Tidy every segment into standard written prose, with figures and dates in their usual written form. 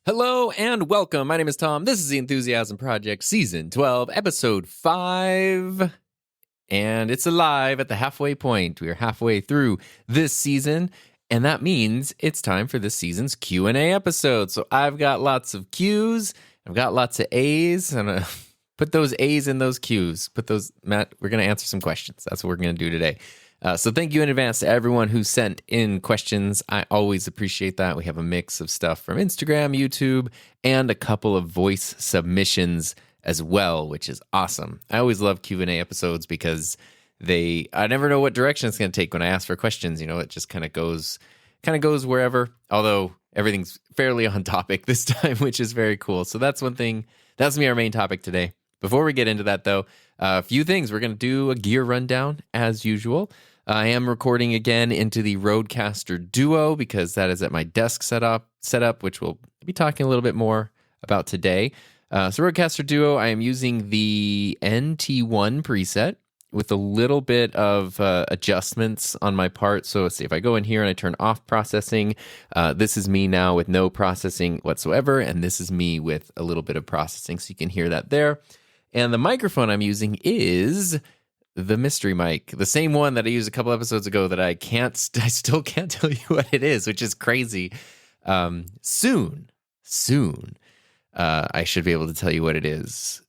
Hello and welcome. My name is Tom. This is the Enthusiasm Project, Season 12, Episode 5. And it's alive at the halfway point. We are halfway through this season, and that means it's time for this season's Q&A episode. So I've got lots of Q's. I've got lots of A's. I'm going to put those A's in those Q's. Matt, we're going to answer some questions. That's what we're going to do today. So thank you in advance to everyone who sent in questions. I always appreciate that. We have a mix of stuff from Instagram, YouTube, and a couple of voice submissions as well, which is awesome. I always love Q&A episodes because I never know what direction it's going to take when I ask for questions. You know, it just kind of goes wherever, although everything's fairly on topic this time, which is very cool. So that's one thing. That's our main topic today. Before we get into that, though, a few things. We're going to do a gear rundown as usual. I am recording again into the Rodecaster Duo because that is at my desk setup, which we'll be talking a little bit more about today. So Rodecaster Duo, I am using the NT1 preset with a little bit of adjustments on my part. So let's see, if I go in here and I turn off processing, this is me now with no processing whatsoever, and this is me with a little bit of processing, so you can hear that there. And the microphone I'm using is the mystery mic, the same one that I used a couple episodes ago that I still can't tell you what it is, which is crazy. Soon, I should be able to tell you what it is,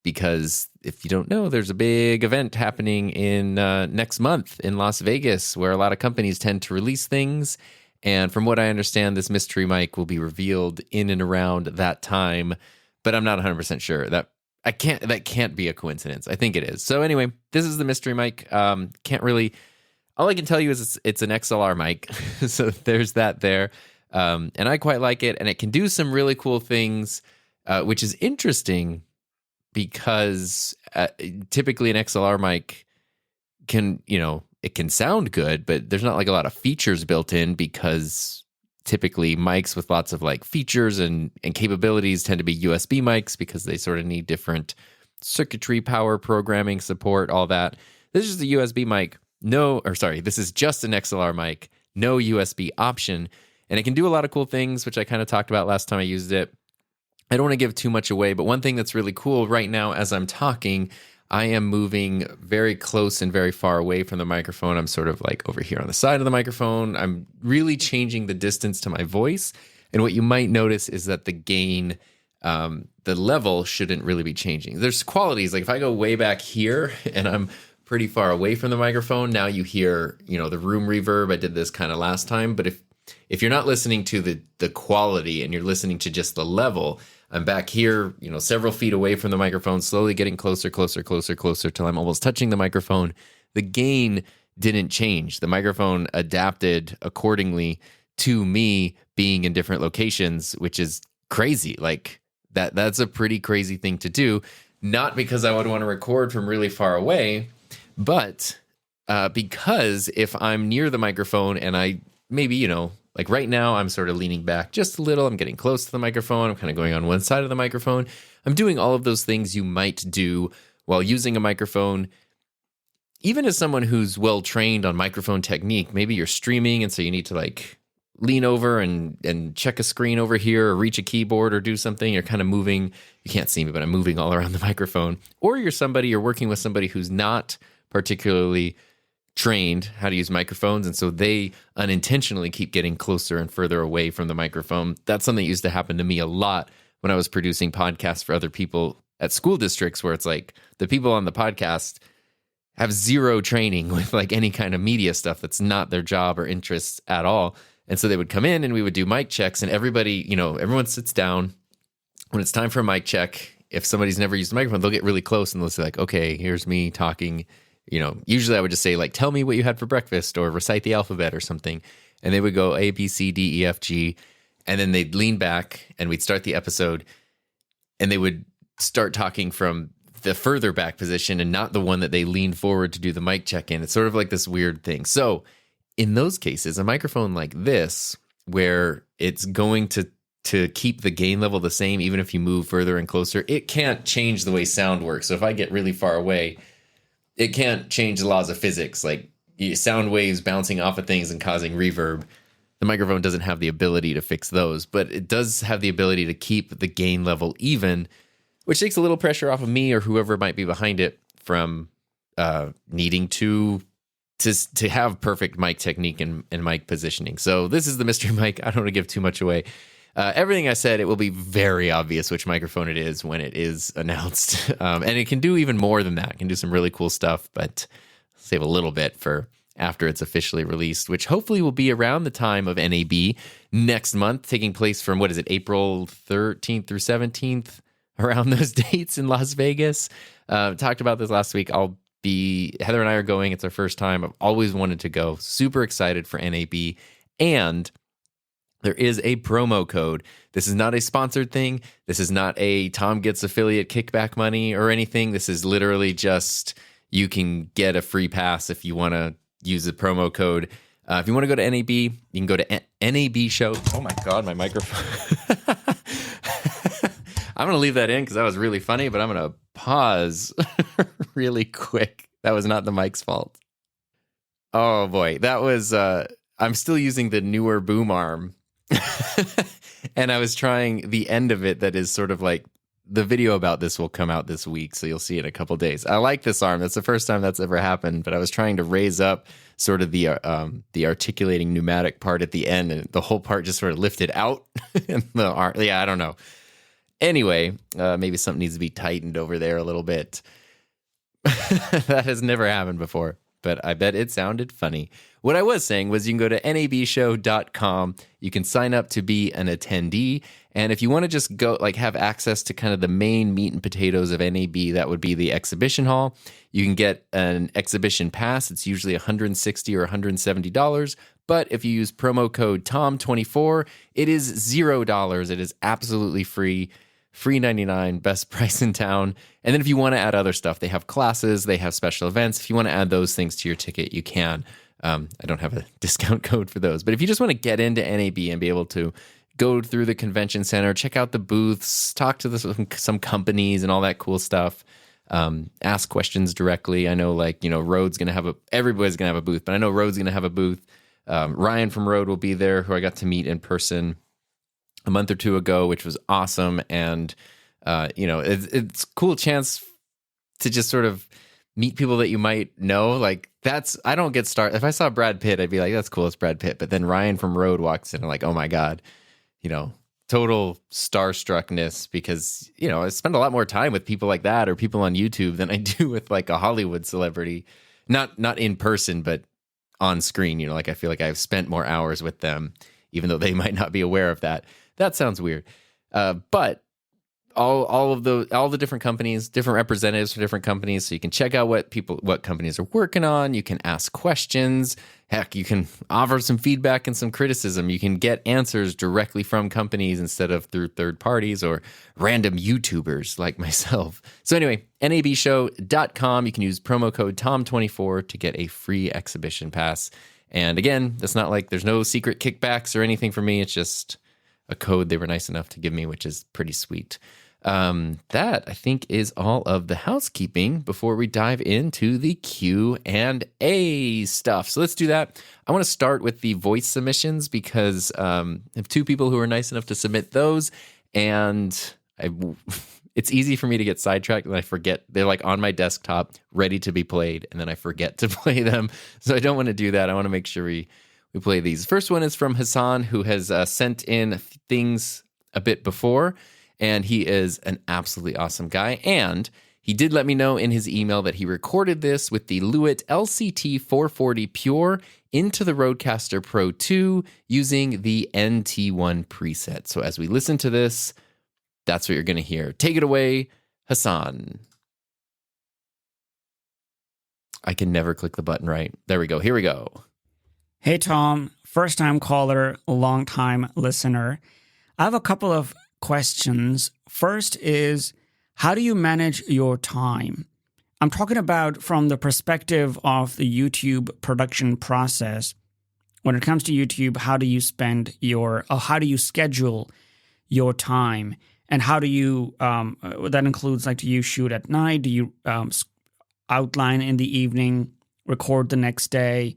because if you don't know, there's a big event happening in next month in Las Vegas where a lot of companies tend to release things. And from what I understand, this mystery mic will be revealed in and around that time, but I'm not 100% sure. That can't be a coincidence. I think it is. So anyway, this is the mystery mic. All I can tell you is it's an XLR mic. So there's that there. And I quite like it. And it can do some really cool things, which is interesting because typically an XLR mic it can sound good, but there's not like a lot of features built in, because typically mics with lots of like features and capabilities tend to be USB mics because they sort of need different circuitry, power, programming support, all that. This is a USB mic. This is just an XLR mic, no USB option. And it can do a lot of cool things, which I kind of talked about last time I used it. I don't want to give too much away, but one thing that's really cool right now as I'm talking, I am moving very close and very far away from the microphone. I'm sort of like over here on the side of the microphone. I'm really changing the distance to my voice. And what you might notice is that the gain, the level shouldn't really be changing. There's qualities, like if I go way back here and I'm pretty far away from the microphone, now you hear, the room reverb. I did this kind of last time, but if you're not listening to the quality and you're listening to just the level, I'm back here, several feet away from the microphone, slowly getting closer till I'm almost touching the microphone. The gain didn't change. The microphone adapted accordingly to me being in different locations, which is crazy. Like that's a pretty crazy thing to do. Not because I would want to record from really far away, but because if I'm near the microphone and I maybe, like right now, I'm sort of leaning back just a little. I'm getting close to the microphone. I'm kind of going on one side of the microphone. I'm doing all of those things you might do while using a microphone. Even as someone who's well-trained on microphone technique, maybe you're streaming and so you need to like lean over and check a screen over here or reach a keyboard or do something. You're kind of moving. You can't see me, but I'm moving all around the microphone. Or you're working with somebody who's not particularly trained how to use microphones, and so they unintentionally keep getting closer and further away from the microphone. That's something that used to happen to me a lot when I was producing podcasts for other people at school districts, where it's like the people on the podcast have zero training with like any kind of media stuff that's not their job or interests at all. And so they would come in and we would do mic checks, and everybody, everyone sits down. When it's time for a mic check, if somebody's never used a microphone, they'll get really close and they'll say like, okay, here's me talking. Usually I would just say like, tell me what you had for breakfast or recite the alphabet or something. And they would go A, B, C, D, E, F, G. And then they'd lean back and we'd start the episode and they would start talking from the further back position and not the one that they leaned forward to do the mic check in. It's sort of like this weird thing. So in those cases, a microphone like this, where it's going to keep the gain level the same, even if you move further and closer, it can't change the way sound works. So if I get really far away, it can't change the laws of physics, like sound waves bouncing off of things and causing reverb. The microphone doesn't have the ability to fix those, but it does have the ability to keep the gain level even, which takes a little pressure off of me or whoever might be behind it from needing to have perfect mic technique and mic positioning. So this is the mystery mic. I don't want to give too much away. Everything I said, it will be very obvious which microphone it is when it is announced. And it can do even more than that. It can do some really cool stuff, but save a little bit for after it's officially released, which hopefully will be around the time of NAB next month, taking place from, April 13th through 17th, around those dates in Las Vegas. Talked about this last week. Heather and I are going. It's our first time. I've always wanted to go. Super excited for NAB. And there is a promo code. This is not a sponsored thing. This is not a Tom gets affiliate kickback money or anything. This is literally just you can get a free pass if you want to use the promo code. If you want to go to NAB, you can go to NAB show. Oh my God, my microphone. I'm going to leave that in because that was really funny, but I'm going to pause really quick. That was not the mic's fault. Oh boy, that was, I'm still using the newer boom arm. And I was trying the end of it that is sort of like, the video about this will come out this week, so you'll see it in a couple days. I like this arm. That's the first time that's ever happened, but I was trying to raise up sort of the articulating pneumatic part at the end, and the whole part just sort of lifted out. And the arm, yeah, I don't know. Anyway, maybe something needs to be tightened over there a little bit. That has never happened before, but I bet it sounded funny. What I was saying was you can go to nabshow.com. You can sign up to be an attendee. And if you want to just go, like, have access to kind of the main meat and potatoes of NAB, that would be the exhibition hall. You can get an exhibition pass. It's usually $160 or $170. But if you use promo code TOM24, it is $0. It is absolutely free. Free 99, best price in town. And then if you want to add other stuff, they have classes, they have special events. If you want to add those things to your ticket, you can. I don't have a discount code for those. But if you just want to get into NAB and be able to go through the convention center, check out the booths, talk to some companies and all that cool stuff, ask questions directly. I know, like, Rode's going to have everybody's going to have a booth, but I know Rode's going to have a booth. Ryan from Rode will be there, who I got to meet in person a month or two ago, which was awesome. And, it's a cool chance to just sort of meet people that you might know. Like, I don't get started. If I saw Brad Pitt, I'd be like, that's cool, it's Brad Pitt. But then Ryan from Rode walks in and I'm like, oh my God, total starstruckness, because, I spend a lot more time with people like that or people on YouTube than I do with like a Hollywood celebrity. Not in person, but on screen. Like, I feel like I've spent more hours with them, even though they might not be aware of that. That sounds weird. But all the different companies, different representatives for different companies, so you can check out what companies are working on. You can ask questions. Heck, you can offer some feedback and some criticism. You can get answers directly from companies instead of through third parties or random YouTubers like myself. So anyway, nabshow.com. You can use promo code TOM24 to get a free exhibition pass. And again, that's not like there's no secret kickbacks or anything for me. It's just a code they were nice enough to give me, which is pretty sweet. That, I think, is all of the housekeeping before we dive into the Q&A stuff. So let's do that. I want to start with the voice submissions because I have two people who are nice enough to submit those, and it's easy for me to get sidetracked and I forget. They're like on my desktop, ready to be played, and then I forget to play them. So I don't want to do that. I want to make sure we play these. First one is from Hassan, who has sent in things a bit before, and he is an absolutely awesome guy. And he did let me know in his email that he recorded this with the Lewitt LCT 440 Pure into the Rodecaster Pro 2 using the NT1 preset. So as we listen to this, that's what you're going to hear. Take it away, Hassan. I can never click the button right. There we go. Here we go. Hey, Tom. First-time caller, long-time listener. I have a couple of questions. First is, how do you manage your time? I'm talking about from the perspective of the YouTube production process. When it comes to YouTube, how do you how do you schedule your time? And how do you, that includes, like, do you shoot at night? Do you outline in the evening, record the next day?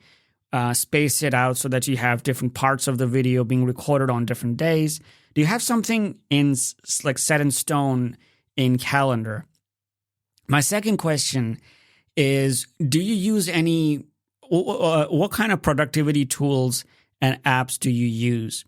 space it out so that you have different parts of the video being recorded on different days? Do you have something like set in stone in Calendar? My second question is, do you use what kind of productivity tools and apps do you use?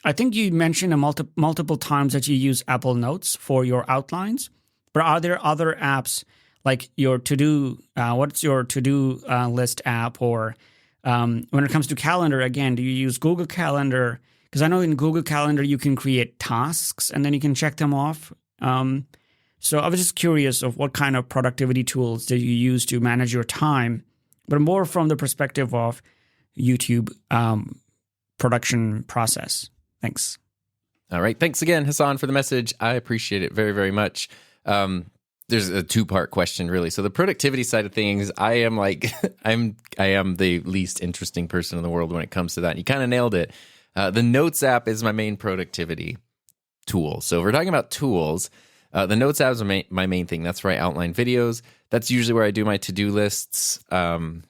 I think you mentioned multiple times that you use Apple Notes for your outlines, but are there other apps like your to-do, what's your to-do list app? Or when it comes to Calendar, again, do you use Google Calendar? Because I know in Google Calendar, you can create tasks and then you can check them off. So I was just curious of what kind of productivity tools do you use to manage your time, but more from the perspective of YouTube production process. Thanks. All right. Thanks again, Hassan, for the message. I appreciate it very, very much. There's a two-part question, really. So the productivity side of things, I am the least interesting person in the world when it comes to that. You kind of nailed it. The Notes app is my main productivity tool. So if we're talking about tools, the Notes app is my main thing. That's where I outline videos. That's usually where I do my to-do lists. That's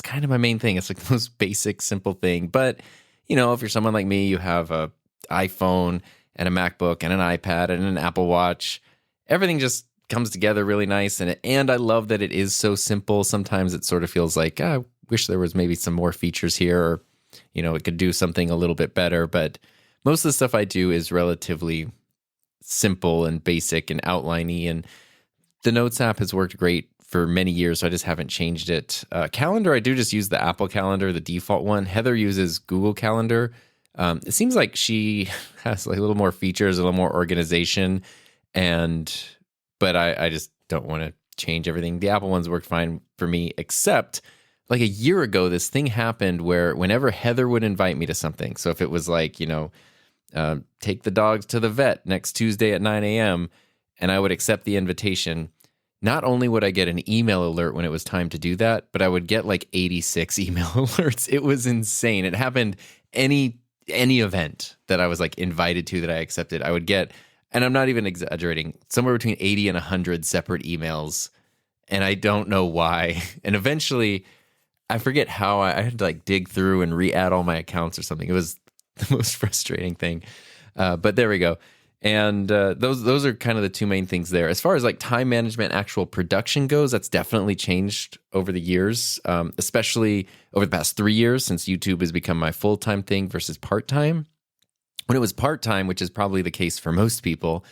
kind of my main thing. It's like the most basic, simple thing. But, if you're someone like me, you have a iPhone and a MacBook and an iPad and an Apple Watch. Everything just comes together really nice. And I love that it is so simple. Sometimes it sort of feels like, I wish there was maybe some more features here, or, it could do something a little bit better. But most of the stuff I do is relatively simple and basic and outliney. And the Notes app has worked great for many years, so I just haven't changed it. Calendar, I do just use the Apple Calendar, the default one. Heather uses Google Calendar. It seems like she has like a little more features, a little more organization, but I just don't want to change everything. The Apple ones worked fine for me, except like a year ago, this thing happened where whenever Heather would invite me to something, so if it was like, take the dogs to the vet next Tuesday at 9 a.m., and I would accept the invitation, not only would I get an email alert when it was time to do that, but I would get like 86 email alerts. It was insane. It happened any event that I was like invited to that I accepted, I would get, and I'm not even exaggerating, somewhere between 80 and 100 separate emails. And I don't know why. And eventually, I forget how I had to like dig through and re-add all my accounts or something. It was the most frustrating thing. But there we go. And those are kind of the two main things there. As far as like time management, actual production goes, that's definitely changed over the years, especially over the past 3 years since YouTube has become my full-time thing versus part-time. When it was part-time, which is probably the case for most people,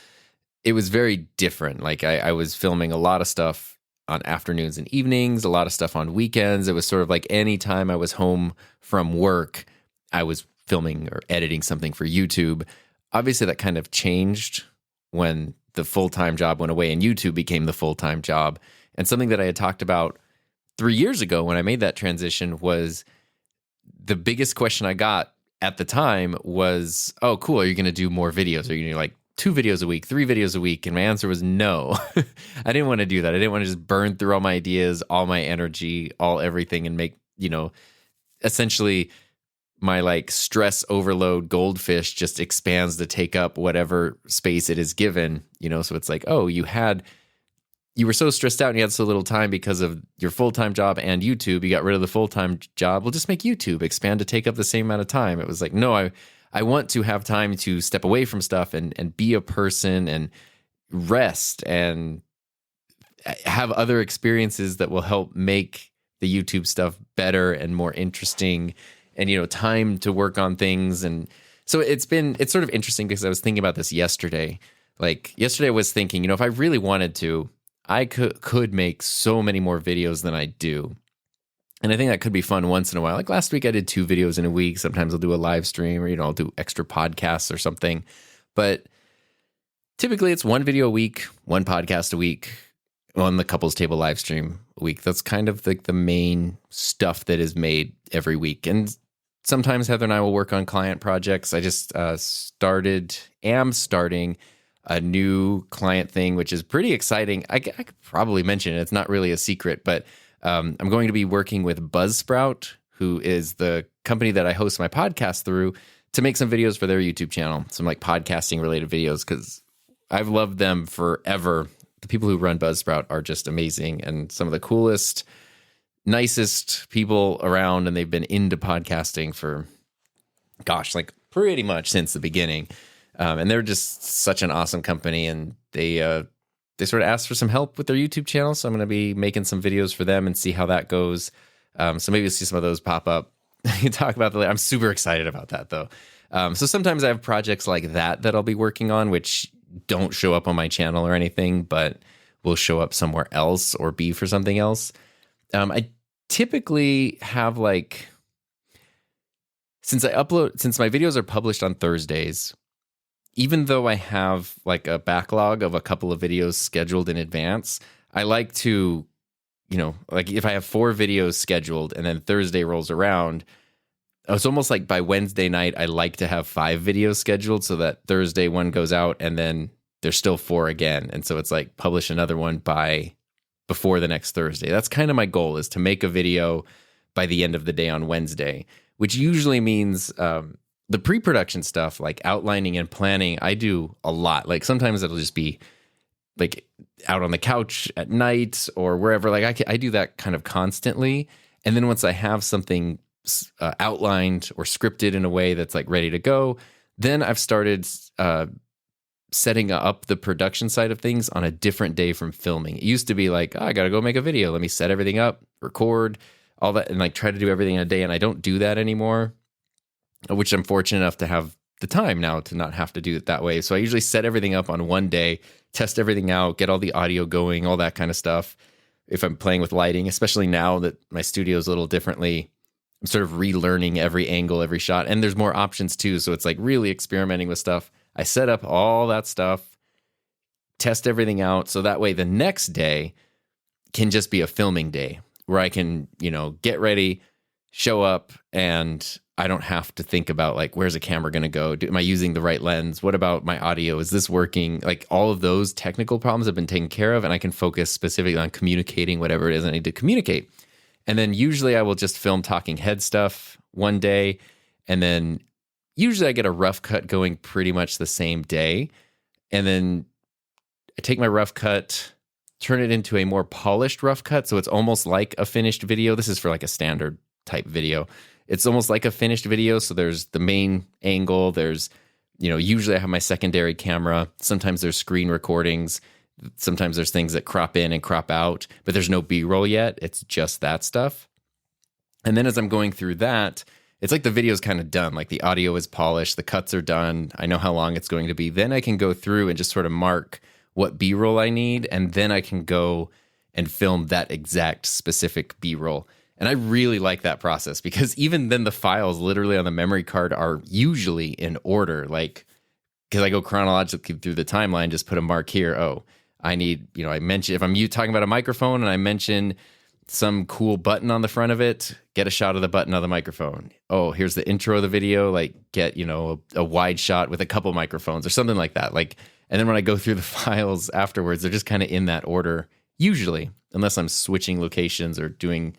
it was very different. Like I was filming a lot of stuff on afternoons and evenings, a lot of stuff on weekends. It was sort of like any time I was home from work, I was filming or editing something for YouTube. Obviously, that kind of changed when the full-time job went away and YouTube became the full-time job. And something that I had talked about 3 years ago when I made that transition was the biggest question I got at the time was, oh, cool, are you going to do more videos? Are you going to do like 2 videos a week, 3 videos a week? And my answer was no. I didn't want to do that. I didn't want to just burn through all my ideas, all my energy, all everything, and make, essentially my like stress overload goldfish just expands to take up whatever space it is given, so it's like, oh, you were so stressed out and you had so little time because of your full-time job and YouTube, you got rid of the full-time job. Well, just make YouTube expand to take up the same amount of time. It was like, no, I want to have time to step away from stuff and be a person and rest and have other experiences that will help make the YouTube stuff better and more interesting, and time to work on things. And so it's sort of interesting because I was thinking about this yesterday. Like yesterday I was thinking, if I really wanted to, I could make so many more videos than I do. And I think that could be fun once in a while. Like last week I did 2 videos in a week. Sometimes I'll do a live stream, or I'll do extra podcasts or something. But typically it's 1 video a week, 1 podcast a week, on the Couples Table live stream a week. That's kind of like the main stuff that is made every week. And sometimes Heather and I will work on client projects. I just am starting a new client thing, which is pretty exciting. I could probably mention it. It's not really a secret, but I'm going to be working with Buzzsprout, who is the company that I host my podcast through, to make some videos for their YouTube channel, some like podcasting related videos, because I've loved them forever. The people who run Buzzsprout are just amazing and some of the coolest nicest people around, and they've been into podcasting for, gosh, like pretty much since the beginning. And they're just such an awesome company, and they sort of asked for some help with their YouTube channel. So I'm going to be making some videos for them and see how that goes. So maybe we'll see some of those pop up. You can talk about that later. I'm super excited about that though. So sometimes I have projects like that I'll be working on, which don't show up on my channel or anything, but will show up somewhere else or be for something else. I typically have like, since my videos are published on Thursdays, even though I have like a backlog of a couple of videos scheduled in advance, I like to, like if I have 4 videos scheduled and then Thursday rolls around, it's almost like by Wednesday night, I like to have 5 videos scheduled so that Thursday one goes out and then there's still 4 again. And so it's like publish another one before the next Thursday. That's kind of my goal, is to make a video by the end of the day on Wednesday, which usually means the pre-production stuff, like outlining and planning, I do a lot. Like sometimes it'll just be like out on the couch at night or wherever. Like I do that kind of constantly. And then once I have something outlined or scripted in a way that's like ready to go, then I've started setting up the production side of things on a different day from filming. It used to be like, I got to go make a video. Let me set everything up, record all that, and like try to do everything in a day. And I don't do that anymore, which I'm fortunate enough to have the time now to not have to do it that way. So I usually set everything up on one day, test everything out, get all the audio going, all that kind of stuff. If I'm playing with lighting, especially now that my studio is a little differently, I'm sort of relearning every angle, every shot. And there's more options too. So it's like really experimenting with stuff. I set up all that stuff, test everything out. So that way the next day can just be a filming day where I can, get ready, show up, and I don't have to think about like, where's the camera going to go? Am I using the right lens? What about my audio? Is this working? Like all of those technical problems have been taken care of, and I can focus specifically on communicating whatever it is I need to communicate. And then usually I will just film talking head stuff one day, and then usually I get a rough cut going pretty much the same day. And then I take my rough cut, turn it into a more polished rough cut. So it's almost like a finished video. This is for like a standard type video. It's almost like a finished video. So there's the main angle. There's, usually I have my secondary camera. Sometimes there's screen recordings. Sometimes there's things that crop in and crop out, but there's no B-roll yet. It's just that stuff. And then as I'm going through that, it's like the video's kind of done. Like the audio is polished, the cuts are done. I know how long it's going to be. Then I can go through and just sort of mark what B-roll I need, and then I can go and film that exact specific B-roll. And I really like that process, because even then the files literally on the memory card are usually in order. Like, because I go chronologically through the timeline, just put a mark here. Oh, I need, I mention, if I'm talking about a microphone and I mention some cool button on the front of it, get a shot of the button on the microphone. Oh, here's the intro of the video, like get, a wide shot with a couple microphones or something like that. Like, and then when I go through the files afterwards, they're just kind of in that order, usually, unless I'm switching locations or doing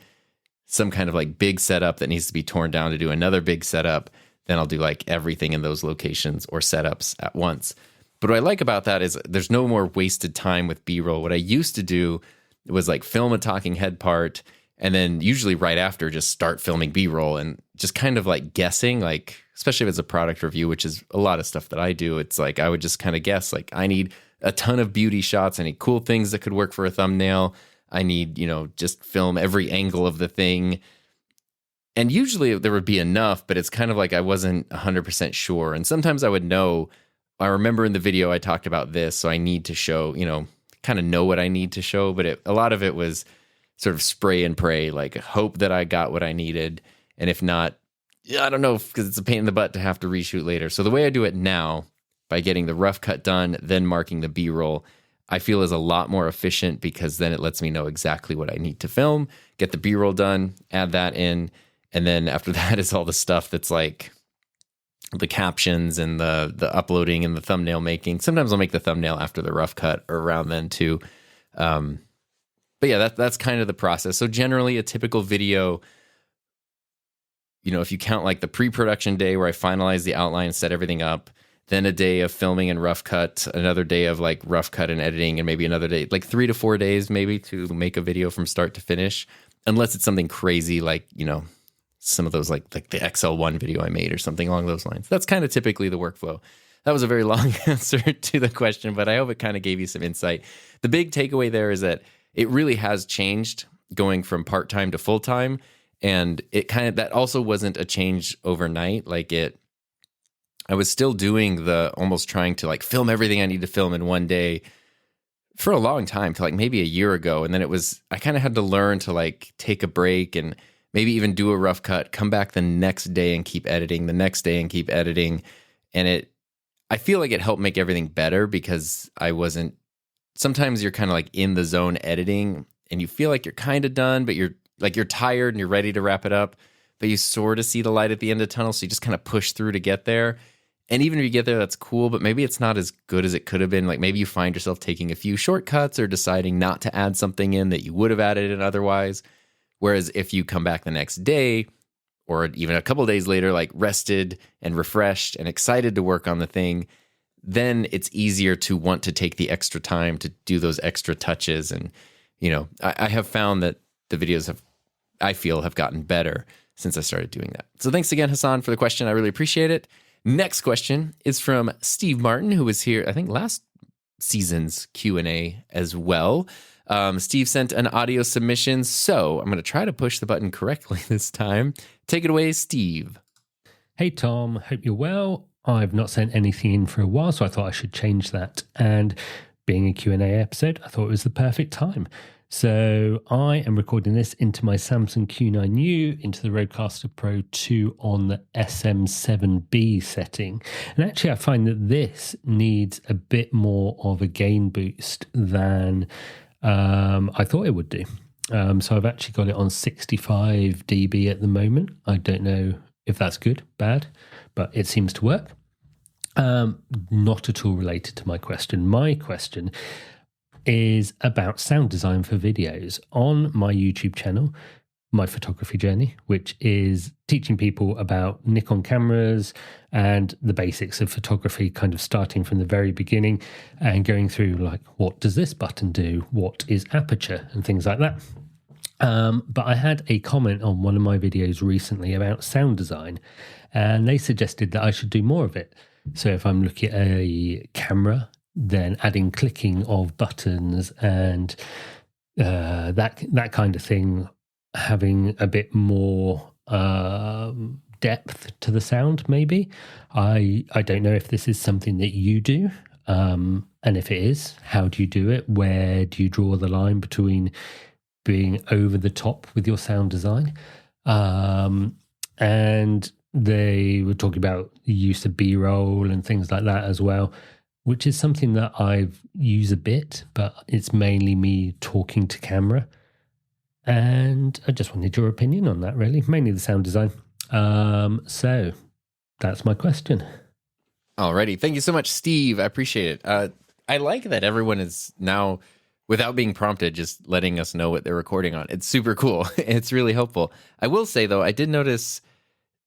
some kind of like big setup that needs to be torn down to do another big setup. Then I'll do like everything in those locations or setups at once. But what I like about that is there's no more wasted time with B-roll. What I used to do was like film a talking head part, and then usually right after just start filming B-roll and just kind of like guessing, like, especially if it's a product review, which is a lot of stuff that I do. It's like, I would just kind of guess, like, I need a ton of beauty shots. I need cool things that could work for a thumbnail. I need, just film every angle of the thing. And usually there would be enough, but it's kind of like I wasn't 100% sure. And sometimes I would know, I remember in the video I talked about this, so I need to show, kind of know what I need to show. But a lot of it was sort of spray and pray, like hope that I got what I needed. And if not, I don't know, because it's a pain in the butt to have to reshoot later. So the way I do it now, by getting the rough cut done, then marking the B-roll, I feel is a lot more efficient, because then it lets me know exactly what I need to film, get the B-roll done, add that in. And then after that is all the stuff that's like the captions and the uploading and the thumbnail making. Sometimes I'll make the thumbnail after the rough cut or around then too. But yeah, that's kind of the process. So generally a typical video, if you count like the pre-production day where I finalize the outline, set everything up, then a day of filming and rough cut, another day of like rough cut and editing, and maybe another day, like 3 to 4 days maybe to make a video from start to finish. unless it's something crazy like, some of those like the XL1 video I made or something along those lines. That's kind of typically the workflow. That was a very long answer to the question, but I hope it kind of gave you some insight. The big takeaway there is that it really has changed going from part-time to full-time. And it that also wasn't a change overnight. I was still doing almost trying to like film everything I need to film in one day for a long time, to like maybe a year ago. And then I kind of had to learn to like take a break and maybe even do a rough cut, come back the next day and keep editing, the next day and keep editing. And I feel like it helped make everything better because sometimes you're kind of like in the zone editing and you feel like you're kind of done, but you're tired and you're ready to wrap it up, but you sort of see the light at the end of the tunnel. So you just kind of push through to get there. And even if you get there, that's cool, but maybe it's not as good as it could have been. Like maybe you find yourself taking a few shortcuts or deciding not to add something in that you would have added in otherwise. Whereas if you come back the next day or even a couple of days later, like rested and refreshed and excited to work on the thing, then it's easier to want to take the extra time to do those extra touches. And, I have found that the videos have gotten better since I started doing that. So thanks again, Hassan, for the question. I really appreciate it. Next question is from Steve Martin, who was here, I think, last season's Q&A as well. Steve sent an audio submission, so I'm going to try to push the button correctly this time. Take it away, Steve. Hey, Tom. Hope you're well. I've not sent anything in for a while, so I thought I should change that. And being a Q&A episode, I thought it was the perfect time. So I am recording this into my Samsung Q9U, into the Rodecaster Pro 2 on the SM7B setting. And actually, I find that this needs a bit more of a gain boost than I thought it would do. So I've actually got it on 65 dB at the moment. I don't know if that's good, bad, but it seems to work. Not at all related to my question. My question is about sound design for videos. On my YouTube channel, My Photography Journey, which is teaching people about Nikon cameras and the basics of photography, kind of starting from the very beginning and going through like, what does this button do? What is aperture? And things like that. But I had a comment on one of my videos recently about sound design, and they suggested that I should do more of it. So if I'm looking at a camera, then adding clicking of buttons and that kind of thing, having a bit more depth to the sound, maybe. I don't know if this is something that you do, and if it is, how do you do it? Where do you draw the line between being over the top with your sound design? And they were talking about the use of B-roll and things like that as well, which is something that I've used a bit, but it's mainly me talking to camera. And I just wanted your opinion on that, really, mainly the sound design. So that's my question. Alrighty. Thank you so much, Steve. I appreciate it. I like that everyone is now, without being prompted, just letting us know what they're recording on. It's super cool. It's really helpful. I will say, though, I did notice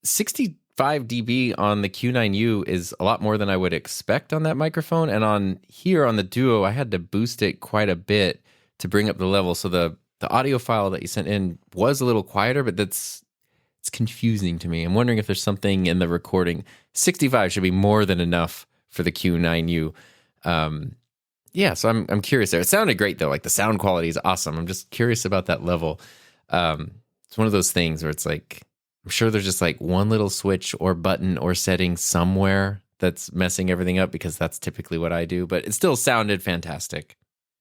65 dB on the Q9U is a lot more than I would expect on that microphone. And on the Duo, I had to boost it quite a bit to bring up the level. So the audio file that you sent in was a little quieter, but it's confusing to me. I'm wondering if there's something in the recording. 65 should be more than enough for the Q9U. So I'm curious there. It sounded great though. Like the sound quality is awesome. I'm just curious about that level. It's one of those things where it's like, I'm sure there's just like one little switch or button or setting somewhere that's messing everything up, because that's typically what I do, but it still sounded fantastic.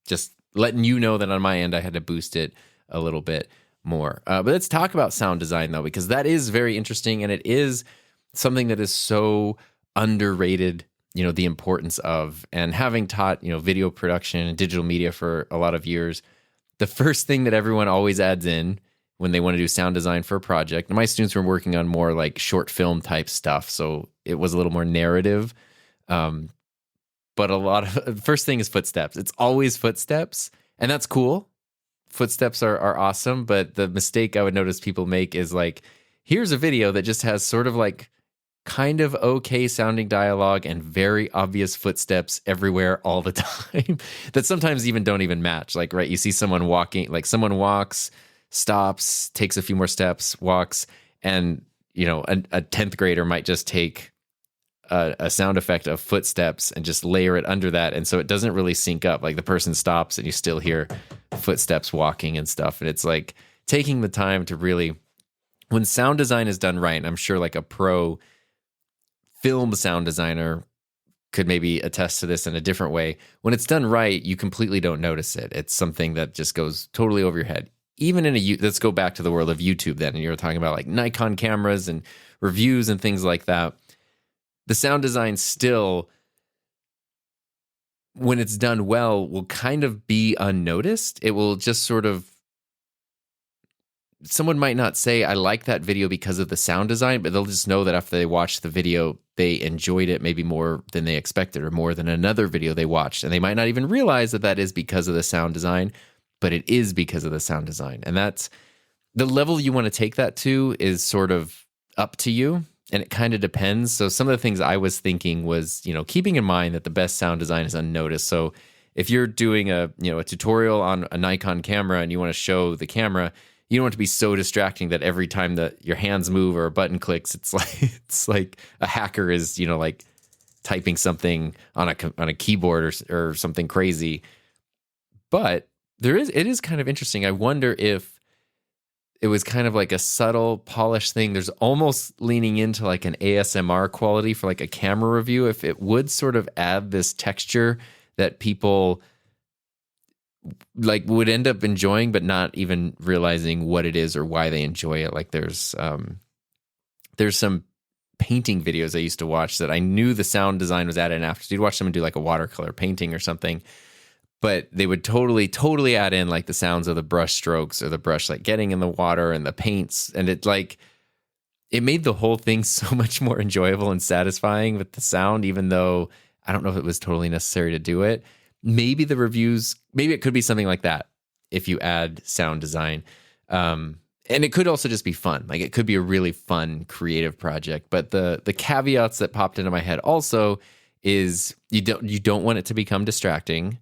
Just letting you know that on my end, I had to boost it a little bit more. But let's talk about sound design though, because that is very interesting, and it is something that is so underrated, the importance of. And having taught, video production and digital media for a lot of years, the first thing that everyone always adds in when they want to do sound design for a project, and my students were working on more like short film type stuff, so it was a little more narrative. But a lot of first thing is footsteps. It's always footsteps, and that's cool. Footsteps are awesome, but the mistake I would notice people make is like, here's a video that just has sort of like kind of okay sounding dialogue and very obvious footsteps everywhere all the time that sometimes even don't even match. Like, right, you see someone walking, like someone walks, stops, takes a few more steps, walks, and a 10th grader might just take a sound effect of footsteps and just layer it under that, and so it doesn't really sync up. Like the person stops and you still hear footsteps walking and stuff, and it's like taking the time to really, when sound design is done right, and I'm sure like a pro film sound designer could maybe attest to this in a different way. When it's done right, you completely don't notice it. It's something that just goes totally over your head. Even let's go back to the world of YouTube then, and you're talking about like Nikon cameras and reviews and things like that. The sound design still, when it's done well, will kind of be unnoticed. It will just sort of, someone might not say, I like that video because of the sound design, but they'll just know that after they watch the video, they enjoyed it maybe more than they expected or more than another video they watched. And they might not even realize that that is because of the sound design, but it is because of the sound design. And that's the level you want to take that to is sort of up to you. And it kind of depends. So some of the things I was thinking was, keeping in mind that the best sound design is unnoticed. So if you're doing a tutorial on a Nikon camera and you want to show the camera, you don't want it to be so distracting that every time that your hands move or a button clicks, it's like a hacker is, like typing something on a keyboard or something crazy. But it is kind of interesting. I wonder if it was kind of like a subtle polished thing. There's almost leaning into like an ASMR quality for like a camera review. If it would sort of add this texture that people like would end up enjoying, but not even realizing what it is or why they enjoy it. Like there's some painting videos I used to watch that I knew the sound design was added in after. So you'd watch someone do like a watercolor painting or something, but they would totally add in like the sounds of the brush strokes or the brush like getting in the water and the paints. And it made the whole thing so much more enjoyable and satisfying with the sound, even though I don't know if it was totally necessary to do it. Maybe it could be something like that if you add sound design. And it could also just be fun. Like it could be a really fun, creative project. But the caveats that popped into my head also is you don't want it to become distracting.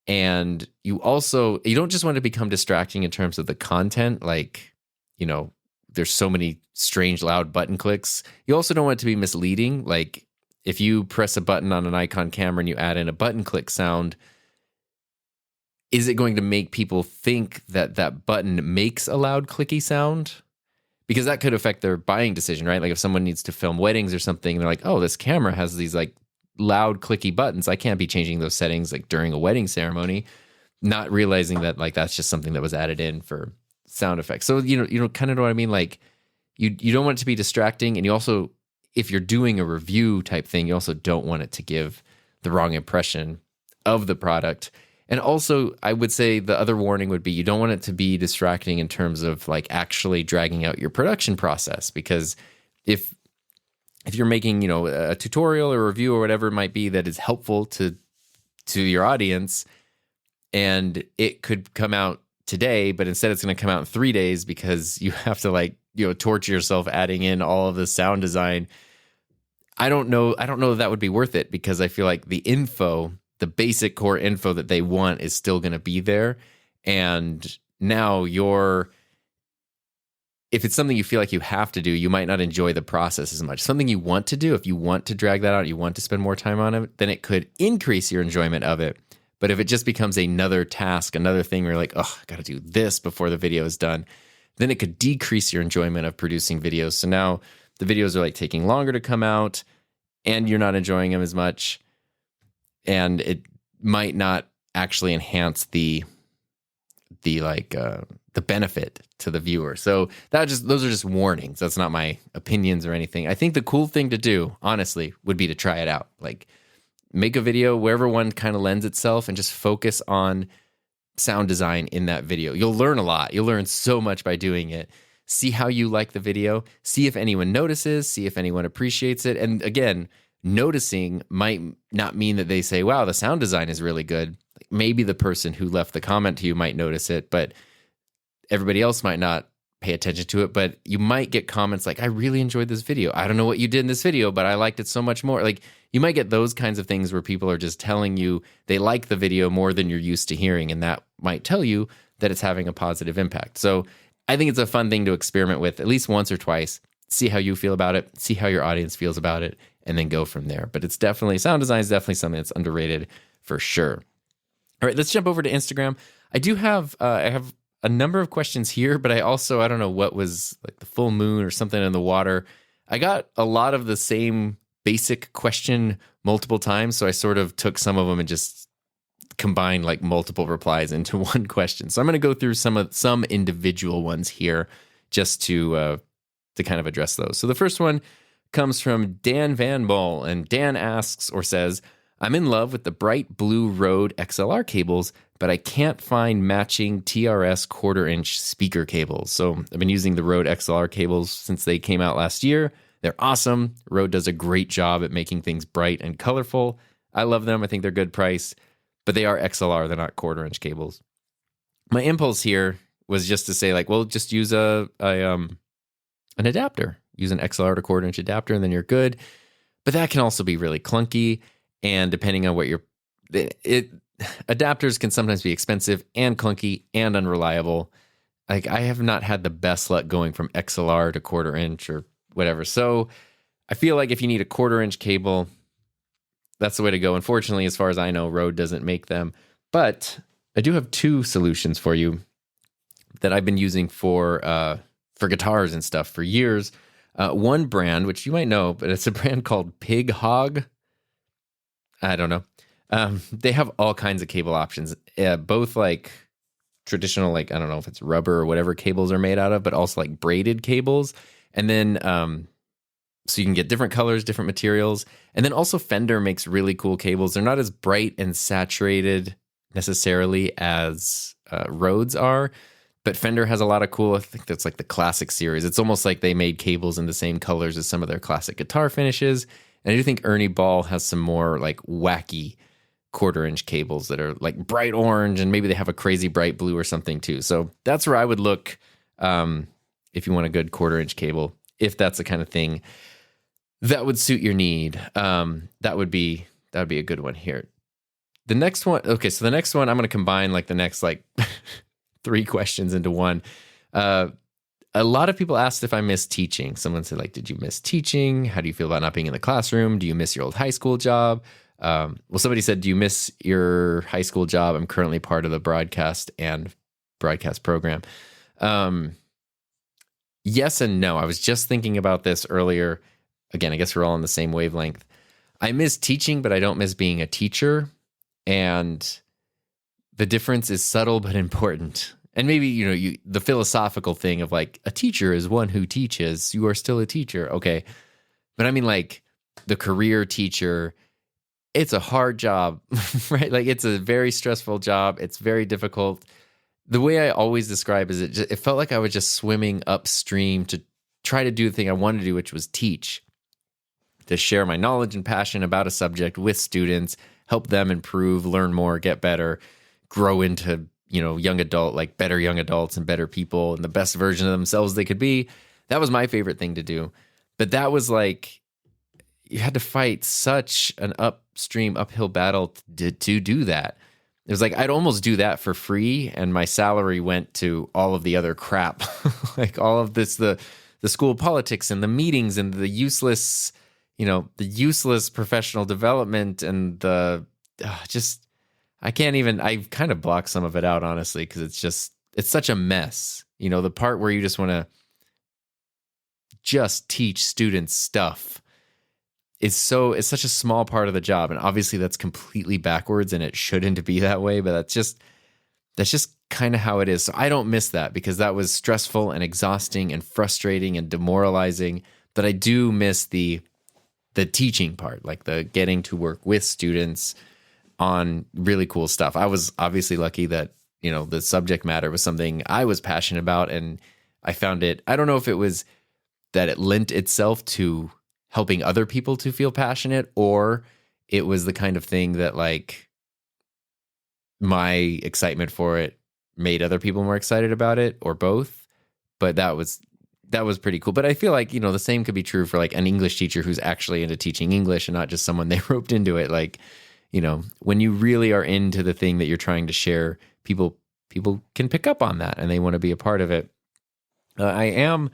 And you don't just want it to become distracting in terms of the content. Like, there's so many strange, loud button clicks. You also don't want it to be misleading. Like, if you press a button on an Nikon camera and you add in a button click sound, is it going to make people think that that button makes a loud clicky sound? Because that could affect their buying decision, right? Like if someone needs to film weddings or something, they're like, oh, this camera has these like loud clicky buttons. I can't be changing those settings like during a wedding ceremony, not realizing that like that's just something that was added in for sound effects. So, kind of know what I mean? Like you don't want it to be distracting, and you also, if you're doing a review type thing, you also don't want it to give the wrong impression of the product. And also, I would say the other warning would be you don't want it to be distracting in terms of like actually dragging out your production process. Because if you're making, a tutorial or review or whatever it might be that is helpful to your audience, and it could come out today, but instead it's going to come out in 3 days because you have to torture yourself adding in all of the sound design. I don't know if that would be worth it, because I feel like the basic core info that they want is still going to be there. And now if it's something you feel like you have to do, you might not enjoy the process as much. Something you want to do, if you want to drag that out, you want to spend more time on it, then it could increase your enjoyment of it. But if it just becomes another task, another thing where you're like, oh, I got to do this before the video is done, then it could decrease your enjoyment of producing videos. So now the videos are like taking longer to come out and you're not enjoying them as much. And it might not actually enhance the benefit to the viewer. So those are just warnings. That's not my opinions or anything. I think the cool thing to do, honestly, would be to try it out. Like make a video wherever one kind of lends itself and just focus on sound design in that video. You'll learn a lot. You'll learn so much by doing it. See how you like the video. See if anyone notices. See if anyone appreciates it. And again, noticing might not mean that they say, wow, the sound design is really good. Maybe the person who left the comment to you might notice it, but everybody else might not pay attention to it. But you might get comments like, I really enjoyed this video. I don't know what you did in this video, but I liked it so much more. Like you might get those kinds of things where people are just telling you they like the video more than you're used to hearing. And that might tell you that it's having a positive impact. So I think it's a fun thing to experiment with at least once or twice. See how you feel about it, see how your audience feels about it, and then go from there. But it's definitely, sound design is definitely something that's underrated for sure. All right, let's jump over to Instagram. I have a number of questions here, but I don't know what was like the full moon or something in the water. I got a lot of the same basic question multiple times, so I sort of took some of them and just combined like multiple replies into one question. So I'm going to go through some individual ones here just to kind of address those. So the first one comes from Dan Van Bol, and Dan asks or says, I'm in love with the bright blue Rode XLR cables, but I can't find matching TRS 1/4-inch speaker cables. So I've been using the Rode XLR cables since they came out last year. They're awesome. Rode does a great job at making things bright and colorful. I love them. I think they're good price, but they are XLR. They're not 1/4-inch cables. My impulse here was just to say, like, well, just use an adapter. Use an XLR to 1/4-inch adapter, and then you're good. But that can also be really clunky, and depending on what adapters can sometimes be expensive and clunky and unreliable. Like, I have not had the best luck going from XLR to 1/4-inch or whatever. So I feel like if you need a 1/4-inch cable, that's the way to go. Unfortunately, as far as I know, Rode doesn't make them. But I do have two solutions for you that I've been using for guitars and stuff for years. One brand, which you might know, but it's a brand called Pig Hog. I don't know. They have all kinds of cable options, both like traditional, like, I don't know if it's rubber or whatever cables are made out of, but also like braided cables. And then, so you can get different colors, different materials. And then also Fender makes really cool cables. They're not as bright and saturated necessarily as Rhodes are, but Fender has a lot of cool, I think that's like the classic series. It's almost like they made cables in the same colors as some of their classic guitar finishes. And I do think Ernie Ball has some more like wacky 1/4-inch cables that are like bright orange, and maybe they have a crazy bright blue or something too. So that's where I would look if you want a good 1/4-inch cable, if that's the kind of thing that would suit your need. That would be a good one here. The next one, okay, so the next one I'm going to combine like the next like 3 questions into one. A lot of people asked if I miss teaching. Someone said, like, did you miss teaching? How do you feel about not being in the classroom? Do you miss your old high school job? Well, somebody said, do you miss your high school job? I'm currently part of the broadcast program. Yes and no. I was just thinking about this earlier. Again, I guess we're all on the same wavelength. I miss teaching, but I don't miss being a teacher. And the difference is subtle but important. And maybe, the philosophical thing of like, a teacher is one who teaches. You are still a teacher. Okay. But I mean, like, the career teacher, it's a hard job, right? Like, it's a very stressful job. It's very difficult. The way I always describe is it felt like I was just swimming upstream to try to do the thing I wanted to do, which was teach, to share my knowledge and passion about a subject with students, help them improve, learn more, get better, grow into better young adults and better people and the best version of themselves they could be. That was my favorite thing to do. But that was like, you had to fight such an uphill battle to do that. It was like, I'd almost do that for free, and my salary went to all of the other crap, like all of this, the school politics and the meetings and the useless professional development and I kind of blocked some of it out, honestly, because it's such a mess. The part where you just want to just teach students stuff is such a small part of the job. And obviously that's completely backwards and it shouldn't be that way, but that's just kind of how it is. So I don't miss that because that was stressful and exhausting and frustrating and demoralizing. But I do miss the teaching part, like the getting to work with students on really cool stuff. I was obviously lucky that, the subject matter was something I was passionate about, and I found it, I don't know if it was that it lent itself to helping other people to feel passionate, or it was the kind of thing that like my excitement for it made other people more excited about it, or both. But that was pretty cool. But I feel like, the same could be true for like an English teacher who's actually into teaching English and not just someone they roped into it. Like, when you really are into the thing that you're trying to share, people can pick up on that and they want to be a part of it. I am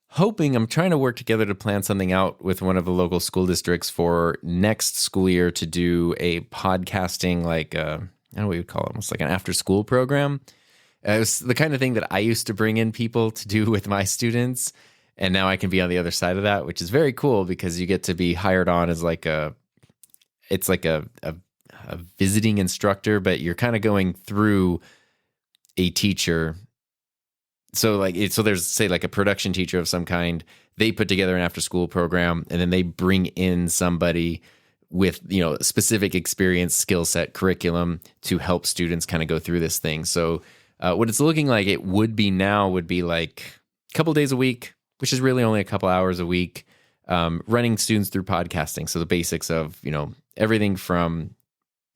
hoping, I'm trying to work together to plan something out with one of the local school districts for next school year to do a podcasting, like, I don't know what you would call it, almost like an after school program. It was the kind of thing that I used to bring in people to do with my students. And now I can be on the other side of that, which is very cool because you get to be hired on as like it's like a visiting instructor, but you're kind of going through a teacher. So so there's, say, like a production teacher of some kind. They put together an after school program, and then they bring in somebody with, specific experience, skill set, curriculum to help students kind of go through this thing. So what it's looking like it would be now would be like a couple days a week, which is really only a couple hours a week, running students through podcasting. So the basics of, everything from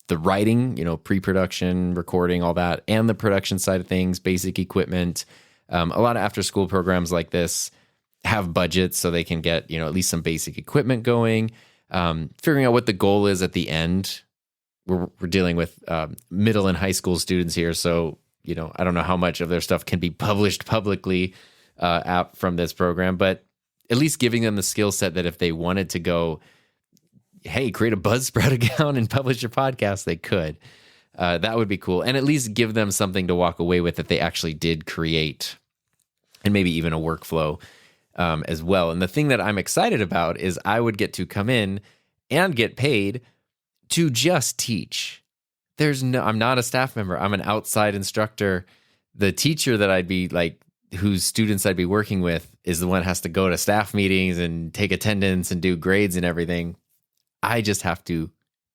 the writing, pre-production, recording, all that, and the production side of things, basic equipment. A lot of after-school programs like this have budgets so they can get, at least some basic equipment going, figuring out what the goal is at the end. We're dealing with middle and high school students here, so, I don't know how much of their stuff can be published publicly from this program, but at least giving them the skill set that if they wanted to go, hey, create a Buzzsprout account and publish your podcast, they could. That would be cool. And at least give them something to walk away with that they actually did create, and maybe even a workflow as well. And the thing that I'm excited about is I would get to come in and get paid to just teach. I'm not a staff member. I'm an outside instructor. The teacher that I'd be like, whose students I'd be working with, is the one that has to go to staff meetings and take attendance and do grades and everything. I just have to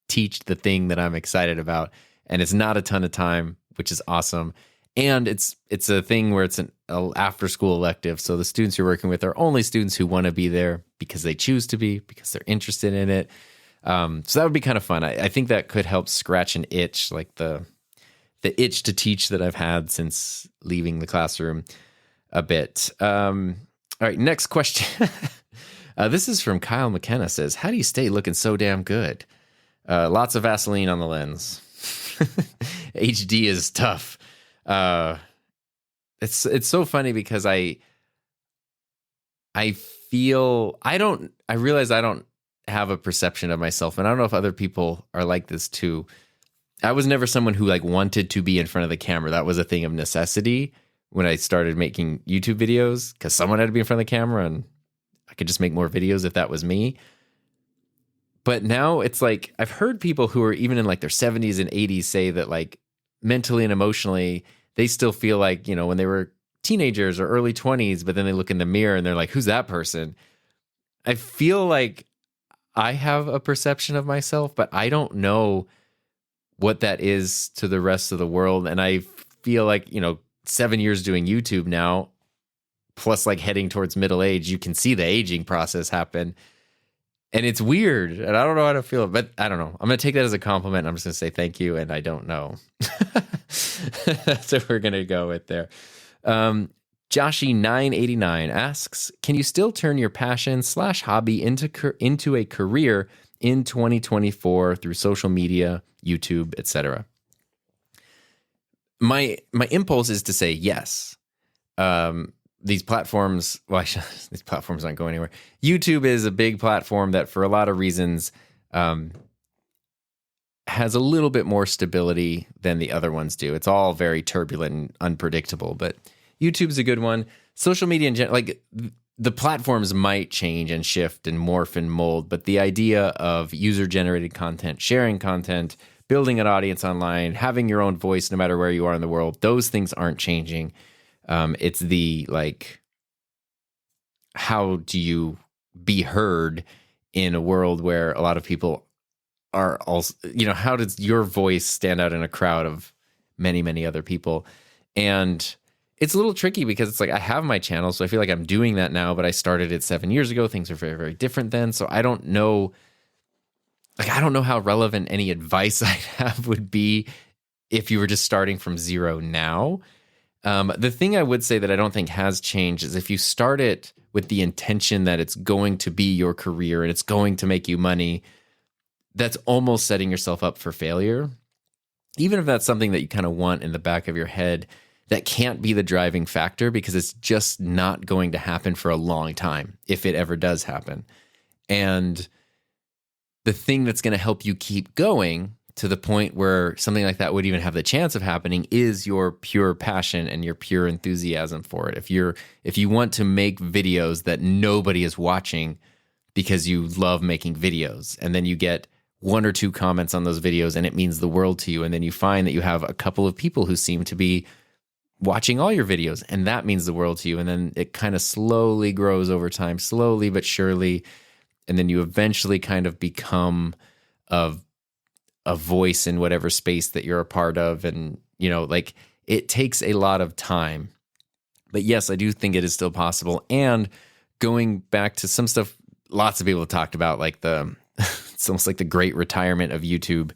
teach the thing that I'm excited about. And it's not a ton of time, which is awesome. And it's a thing where it's an after school elective. So the students you're working with are only students who want to be there because they choose to be, because they're interested in it. So that would be kind of fun. I think that could help scratch an itch, like the itch to teach that I've had since leaving the classroom a bit. All right, next question. This is from Kyle McKenna, says, how do you stay looking so damn good? Lots of Vaseline on the lens. HD is tough. It's so funny because I realize I don't have a perception of myself, and I don't know if other people are like this too. I was never someone who wanted to be in front of the camera. That was a thing of necessity when I started making YouTube videos, because someone had to be in front of the camera, and I could just make more videos if that was me. But now it's like, I've heard people who are even in their 70s and 80s say that mentally and emotionally, they still feel like, when they were teenagers or early 20s, but then they look in the mirror and they're like, who's that person? I feel like I have a perception of myself, but I don't know what that is to the rest of the world. And I feel like, 7 years doing YouTube now, plus heading towards middle age, you can see the aging process happen. And it's weird, and I don't know how to feel, but I don't know. I'm going to take that as a compliment. I'm just going to say thank you, and I don't know. That's what we're going to go with there. Joshy989 asks, can you still turn your passion / hobby into a career in 2024 through social media, YouTube, etc.? My impulse is to say yes. These platforms, these platforms aren't going anywhere. YouTube is a big platform that, for a lot of reasons, has a little bit more stability than the other ones do. It's all very turbulent and unpredictable, but YouTube's a good one. Social media in general, the platforms might change and shift and morph and mold, but the idea of user-generated content, sharing content, building an audience online, having your own voice no matter where you are in the world, those things aren't changing. It's the how do you be heard in a world where a lot of people are also, how does your voice stand out in a crowd of many, many other people? And it's a little tricky because it's I have my channel, so I feel like I'm doing that now, but I started it 7 years ago. Things are very, very different then. So I don't know, I don't know how relevant any advice I'd have would be if you were just starting from zero now. The thing I would say that I don't think has changed is if you start it with the intention that it's going to be your career and it's going to make you money, that's almost setting yourself up for failure. Even if that's something that you kind of want in the back of your head, that can't be the driving factor because it's just not going to happen for a long time if it ever does happen. And the thing that's going to help you keep going to the point where something like that would even have the chance of happening is your pure passion and your pure enthusiasm for it. If you want to make videos that nobody is watching because you love making videos, and then you get 1 or 2 comments on those videos and it means the world to you, and then you find that you have a couple of people who seem to be watching all your videos, and that means the world to you, and then it kind of slowly grows over time, slowly but surely, and then you eventually kind of become a voice in whatever space that you're a part of. And, like, it takes a lot of time. But yes, I do think it is still possible. And going back to some stuff lots of people have talked about, like it's almost like the great retirement of YouTube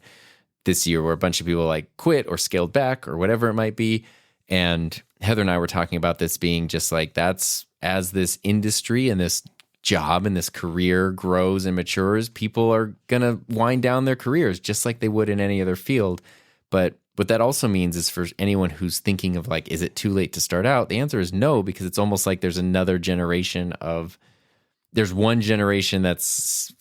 this year, where a bunch of people like quit or scaled back or whatever it might be. And Heather and I were talking about this being just like, that's as this industry and this job and this career grows and matures, people are going to wind down their careers just like they would in any other field. But what that also means is, for anyone who's thinking of like, is it too late to start out? The answer is no, because it's almost like there's one generation that's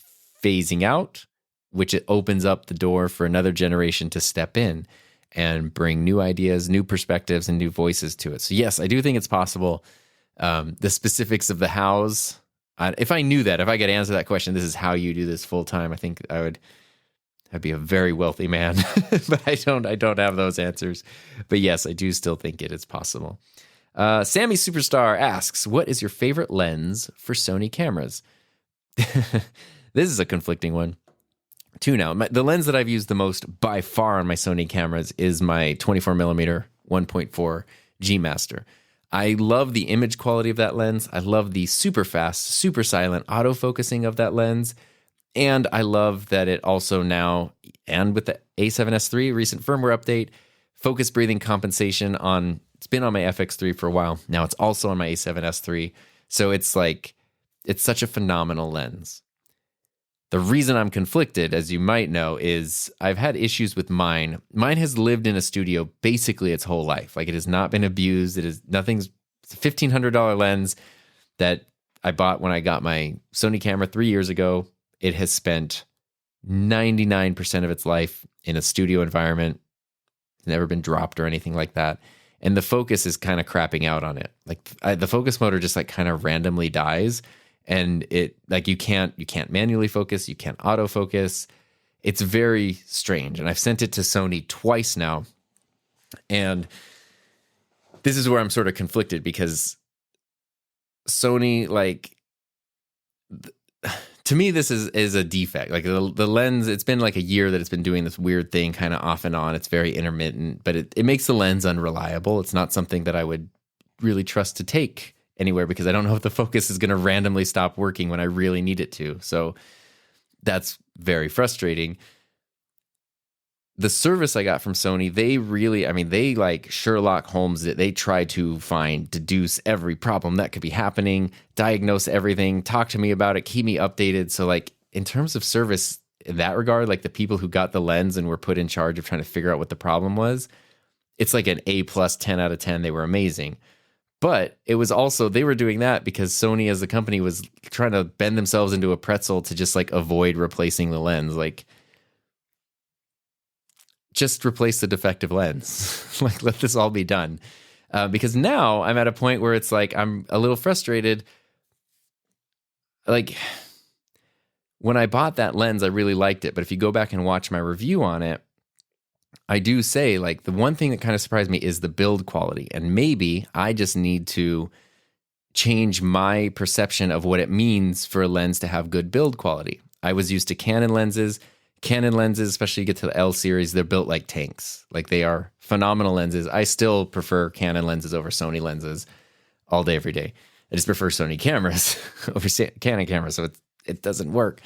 phasing out, which it opens up the door for another generation to step in and bring new ideas, new perspectives, and new voices to it. So yes, I do think it's possible. The specifics of the hows, if I knew that, if I could answer that question, this is how you do this full time, I think I'd be a very wealthy man. But I don't have those answers. But yes, I do still think it is possible. Sammy Superstar asks, what is your favorite lens for Sony cameras? This is a conflicting one. 2 now. The lens that I've used the most by far on my Sony cameras is my 24mm 1.4 G Master. I love the image quality of that lens. I love the super fast, super silent autofocusing of that lens. And I love that it also now, and with the A7S III recent firmware update, focus breathing compensation on, it's been on my FX3 for a while. Now it's also on my A7S III. So it's such a phenomenal lens. The reason I'm conflicted, as you might know, is I've had issues with mine. Mine has lived in a studio basically its whole life. Like, it has not been abused. It's a $1,500 lens that I bought when I got my Sony camera 3 years ago. It has spent 99% of its life in a studio environment. It's never been dropped or anything like that. And the focus is kind of crapping out on it. Like, the focus motor just like kind of randomly dies. And it, like, you can't manually focus, you can't autofocus. It's very strange. And I've sent it to Sony twice now. And this is where I'm sort of conflicted, because Sony, like, to me, this is a defect. Like, the lens, it's been like a year that it's been doing this weird thing kind of off and on. It's very intermittent, but it makes the lens unreliable. It's not something that I would really trust to take anywhere, because I don't know if the focus is going to randomly stop working when I really need it to. So that's very frustrating. The service I got from Sony, they like Sherlock Holmes it. They try to deduce every problem that could be happening, diagnose everything, talk to me about it, keep me updated. So, like, in terms of service in that regard, like, the people who got the lens and were put in charge of trying to figure out what the problem was, it's like an A+, 10 out of 10. They were amazing. But it was also, they were doing that because Sony as a company was trying to bend themselves into a pretzel to just like avoid replacing the lens. Like, just replace the defective lens. Like, let this all be done. Because now I'm at a point where it's like, I'm a little frustrated. Like, when I bought that lens, I really liked it. But if you go back and watch my review on it, I do say, like, the one thing that kind of surprised me is the build quality. And maybe I just need to change my perception of what it means for a lens to have good build quality. I was used to Canon lenses. Canon lenses, especially you get to the L series, they're built like tanks. Like, they are phenomenal lenses. I still prefer Canon lenses over Sony lenses all day, every day. I just prefer Sony cameras over Canon cameras, so it doesn't work.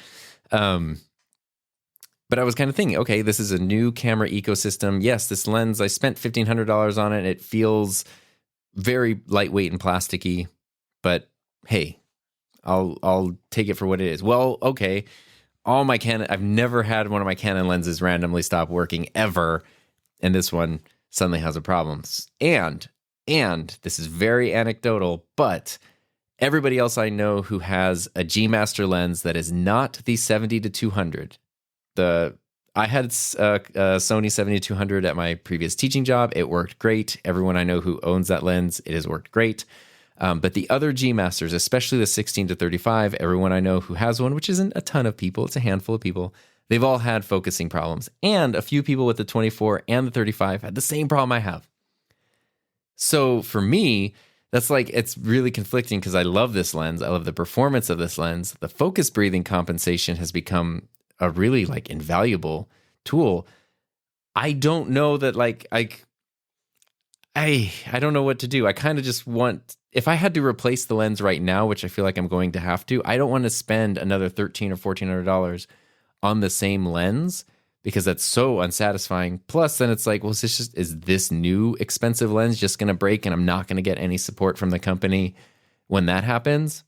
But I was kind of thinking, okay, this is a new camera ecosystem. Yes, this lens, I spent $1,500 on it. It feels very lightweight and plasticky, but hey, I'll take it for what it is. Well, okay, all my Canon, I've never had one of my Canon lenses randomly stop working ever, and this one suddenly has a problem. And And this is very anecdotal, but everybody else I know who has a G Master lens that is not the 70-200. I had a Sony 70-200 at my previous teaching job. It worked great. Everyone I know who owns that lens, it has worked great. But the other G Masters, especially the 16-35, everyone I know who has one, which isn't a ton of people, it's a handful of people, they've all had focusing problems. And a few people with the 24 and the 35 had the same problem I have. So for me, that's like, it's really conflicting because I love this lens. I love the performance of this lens. The focus breathing compensation has become a really like invaluable tool. I don't know that like, I don't know what to do. I kind of just want, if I had to replace the lens right now, which I feel like I'm going to have to, I don't want to spend another $1,300 or $1,400 on the same lens because that's so unsatisfying. Plus, then it's like, well, is this new expensive lens just going to break and I'm not going to get any support from the company when that happens?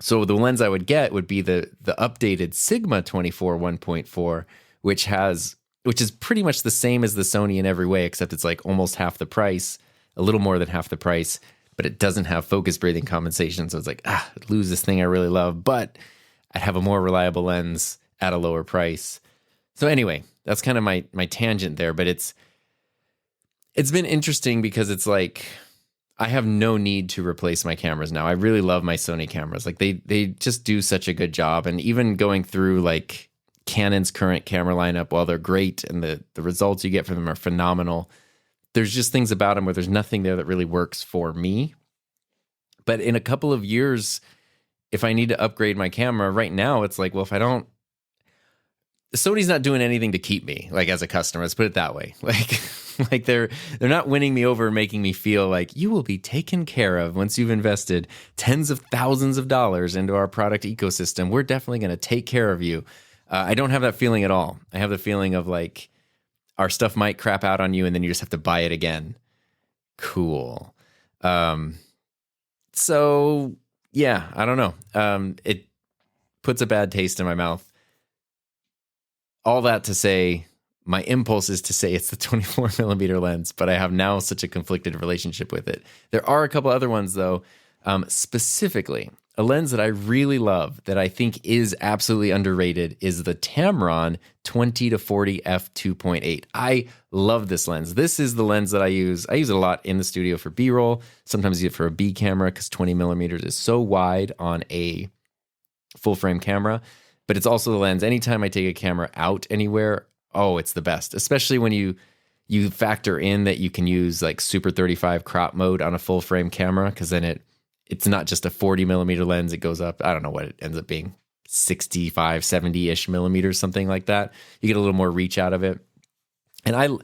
So the lens I would get would be the updated Sigma 24 1.4, which is pretty much the same as the Sony in every way, except it's like almost half the price, a little more than half the price, but it doesn't have focus breathing compensation. So it's like, I'd lose this thing I really love, but I'd have a more reliable lens at a lower price. So anyway, that's kind of my tangent there, but it's been interesting because it's like, I have no need to replace my cameras now. I really love my Sony cameras. Like they just do such a good job. And even going through like Canon's current camera lineup, while they're great and the results you get from them are phenomenal, there's just things about them where there's nothing there that really works for me. But in a couple of years, if I need to upgrade my camera, right now it's like, well, if I don't, Sony's not doing anything to keep me like as a customer. Let's put it that way. Like they're not winning me over and making me feel like you will be taken care of once you've invested tens of thousands of dollars into our product ecosystem. We're definitely going to take care of you. I don't have that feeling at all. I have the feeling of like our stuff might crap out on you and then you just have to buy it again. Cool. So yeah, I don't know. It puts a bad taste in my mouth. All that to say, my impulse is to say it's the 24 millimeter lens, but I have now such a conflicted relationship with it. There are a couple other ones though, specifically a lens that I really love that I think is absolutely underrated is the Tamron 20-40 f2.8. I love this lens. This is the lens that I use. I use it a lot in the studio for B-roll. Sometimes I use it for a B camera because 20 millimeters is so wide on a full frame camera. But it's also the lens. Anytime I take a camera out anywhere, it's the best. Especially when you factor in that you can use like Super 35 crop mode on a full frame camera, because then it's not just a 40 millimeter lens. It goes up, I don't know what it ends up being, 65, 70-ish millimeters, something like that. You get a little more reach out of it. And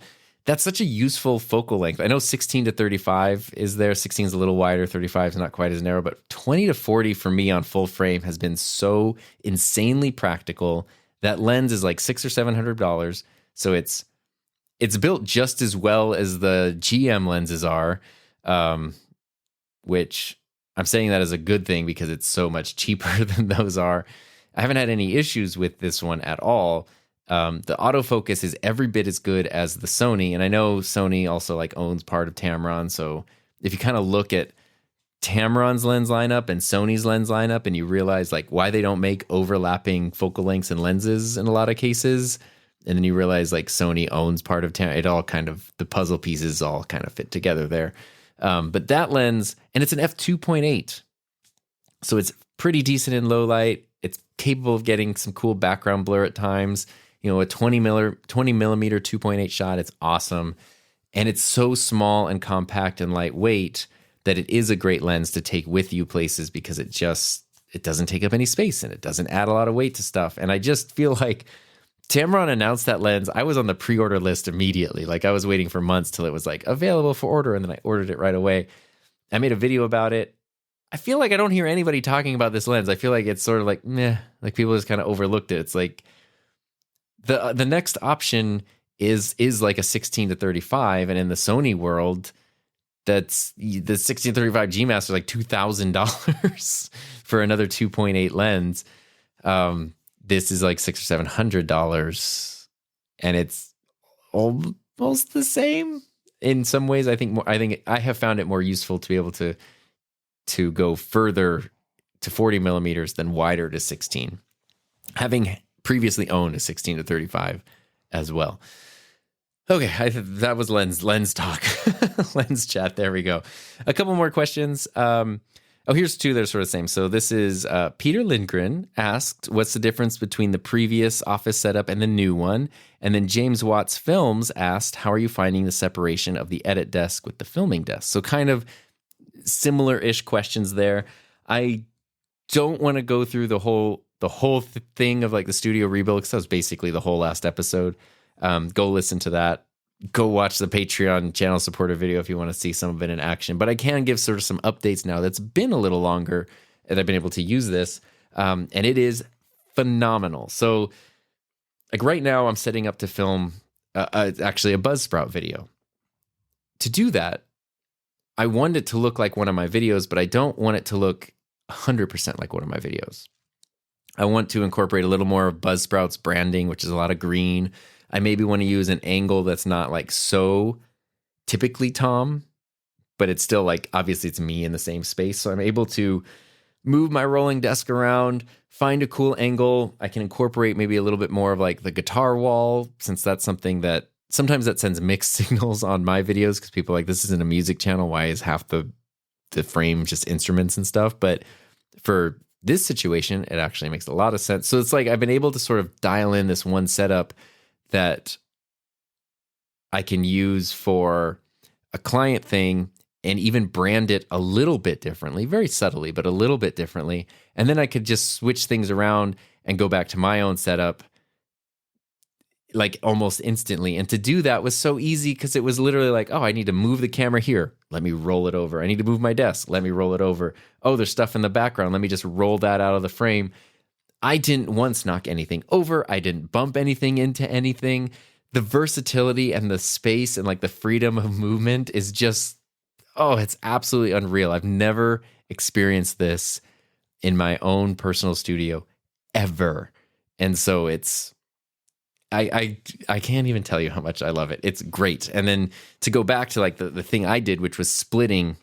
that's such a useful focal length. I know 16-35 is there. 16 is a little wider. 35 is not quite as narrow, but 20-40 for me on full frame has been so insanely practical. That lens is like $600 or $700. So it's built just as well as the GM lenses are, which I'm saying that as a good thing because it's so much cheaper than those are. I haven't had any issues with this one at all. The autofocus is every bit as good as the Sony. And I know Sony also like owns part of Tamron. So if you kind of look at Tamron's lens lineup and Sony's lens lineup and you realize like why they don't make overlapping focal lengths and lenses in a lot of cases, and then you realize like Sony owns part of Tamron, it all kind of, the puzzle pieces all kind of fit together there. But that lens, and it's an f2.8. So it's pretty decent in low light. It's capable of getting some cool background blur at times. You know, a 20 millimeter 2.8 shot, it's awesome. And it's so small and compact and lightweight that it is a great lens to take with you places because it doesn't take up any space and it doesn't add a lot of weight to stuff. And I just feel like Tamron announced that lens. I was on the pre-order list immediately. Like I was waiting for months till it was like available for order. And then I ordered it right away. I made a video about it. I feel like I don't hear anybody talking about this lens. I feel like it's sort of like, meh, like people just kind of overlooked it. It's like, the next option is like a 16-35, and in the Sony world, that's the 16-35 G Master like $2,000 for another 2.8 lens. This is like $600 or $700, and it's almost the same. in some ways. I think I have found it more useful to be able to go further to 40 millimeters than wider to 16, having previously owned a 16 to 35 as well. Okay, that was lens talk, lens chat. There we go. A couple more questions. Here's two that are sort of the same. So this is Peter Lindgren asked, what's the difference between the previous office setup and the new one? And then James Watts Films asked, how are you finding the separation of the edit desk with the filming desk? So kind of similar-ish questions there. I don't want to go through the whole thing of like the studio rebuild, because that was basically the whole last episode. Go listen to that. Go watch the Patreon channel supporter video if you want to see some of it in action. But I can give sort of some updates now that's been a little longer that I've been able to use this. And it is phenomenal. So like right now I'm setting up to film actually a Buzzsprout video. To do that, I want it to look like one of my videos, but I don't want it to look 100% like one of my videos. I want to incorporate a little more of Buzzsprout's branding, which is a lot of green. I maybe want to use an angle that's not like so typically Tom, but it's still like, obviously it's me in the same space. So I'm able to move my rolling desk around, find a cool angle. I can incorporate maybe a little bit more of like the guitar wall, since that's something that sometimes that sends mixed signals on my videos, because people are like, this isn't a music channel. Why is half the frame just instruments and stuff? But for this situation, it actually makes a lot of sense. So it's like I've been able to sort of dial in this one setup that I can use for a client thing and even brand it a little bit differently, very subtly, but a little bit differently. And then I could just switch things around and go back to my own setup like almost instantly. And to do that was so easy, because it was literally like, oh, I need to move the camera here. Let me roll it over. I need to move my desk. Let me roll it over. Oh, there's stuff in the background. Let me just roll that out of the frame. I didn't once knock anything over. I didn't bump anything into anything. The versatility and the space and like the freedom of movement is just, oh, it's absolutely unreal. I've never experienced this in my own personal studio ever. And so it's, I can't even tell you how much I love it. It's great. And then to go back to like the thing I did, which was splitting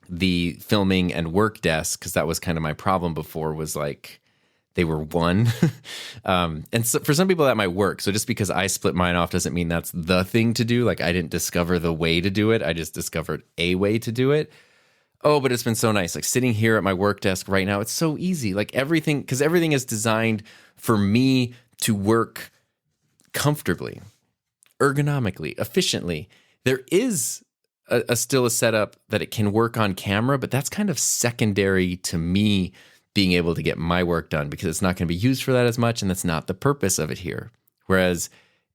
the filming and work desk, because that was kind of my problem before, was like, they were one. And so for some people that might work. So just because I split mine off doesn't mean that's the thing to do. Like I didn't discover the way to do it. I just discovered a way to do it. Oh, but it's been so nice. Like sitting here at my work desk right now, it's so easy. Like everything, because everything is designed for me to work comfortably, ergonomically, efficiently. There is still a setup that it can work on camera, but that's kind of secondary to me being able to get my work done, because it's not going to be used for that as much, and that's not the purpose of it here. Whereas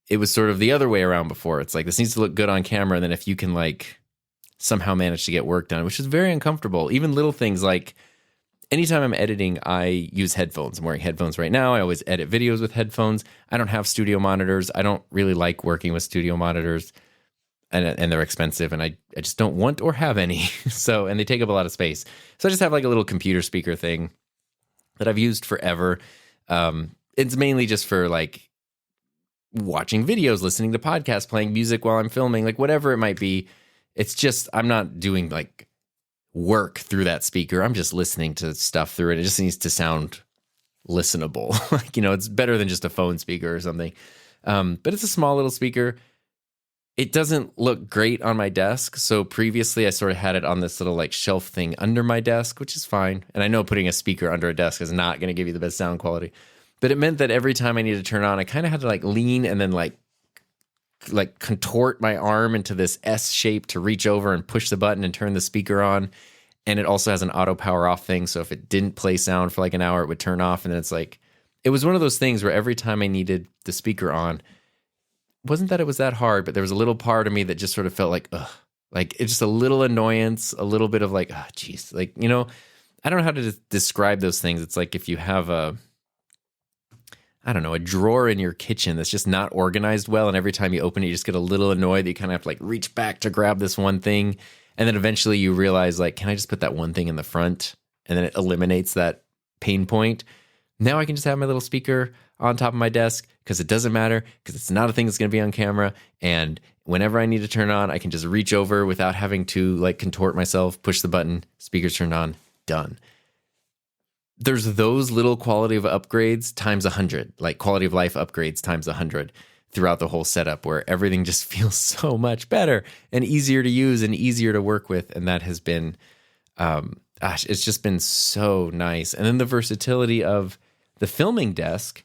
it was sort of the other way around before. It's like, this needs to look good on camera, and then if you can like somehow manage to get work done, which is very uncomfortable. Even little things like anytime I'm editing, I use headphones. I'm wearing headphones right now. I always edit videos with headphones. I don't have studio monitors. I don't really like working with studio monitors, and they're expensive, and I just don't want or have any. So, and they take up a lot of space. So I just have like a little computer speaker thing that I've used forever. It's mainly just for like watching videos, listening to podcasts, playing music while I'm filming, like whatever it might be. It's just, I'm not doing like work through that speaker. I'm just listening to stuff through it. It just needs to sound listenable. Like, you know, it's better than just a phone speaker or something. But it's a small little speaker. It doesn't look great on my desk. So previously I sort of had it on this little like shelf thing under my desk, which is fine. And I know putting a speaker under a desk is not going to give you the best sound quality, but it meant that every time I needed to turn on, I kind of had to like lean and then like contort my arm into this S shape to reach over and push the button and turn the speaker on. And it also has an auto power off thing. So if it didn't play sound for like an hour, it would turn off. And then it's like, it was one of those things where every time I needed the speaker on, wasn't that it was that hard, but there was a little part of me that just sort of felt like, ugh, like it's just a little annoyance, a little bit of like, oh, geez, like, you know, I don't know how to describe those things. It's like if you have a drawer in your kitchen that's just not organized well, and every time you open it, you just get a little annoyed that you kind of have to like reach back to grab this one thing. And then eventually you realize like, can I just put that one thing in the front? And then it eliminates that pain point. Now I can just have my little speaker. on top of my desk because it doesn't matter, because it's not a thing that's going to be on camera. And whenever I need to turn on, I can just reach over without having to like contort myself, push the button, speakers turned on, done. There's those little quality of upgrades times 100, like quality of life upgrades times 100 throughout the whole setup, where everything just feels so much better and easier to use and easier to work with. And that has been, it's just been so nice. And then the versatility of the filming desk,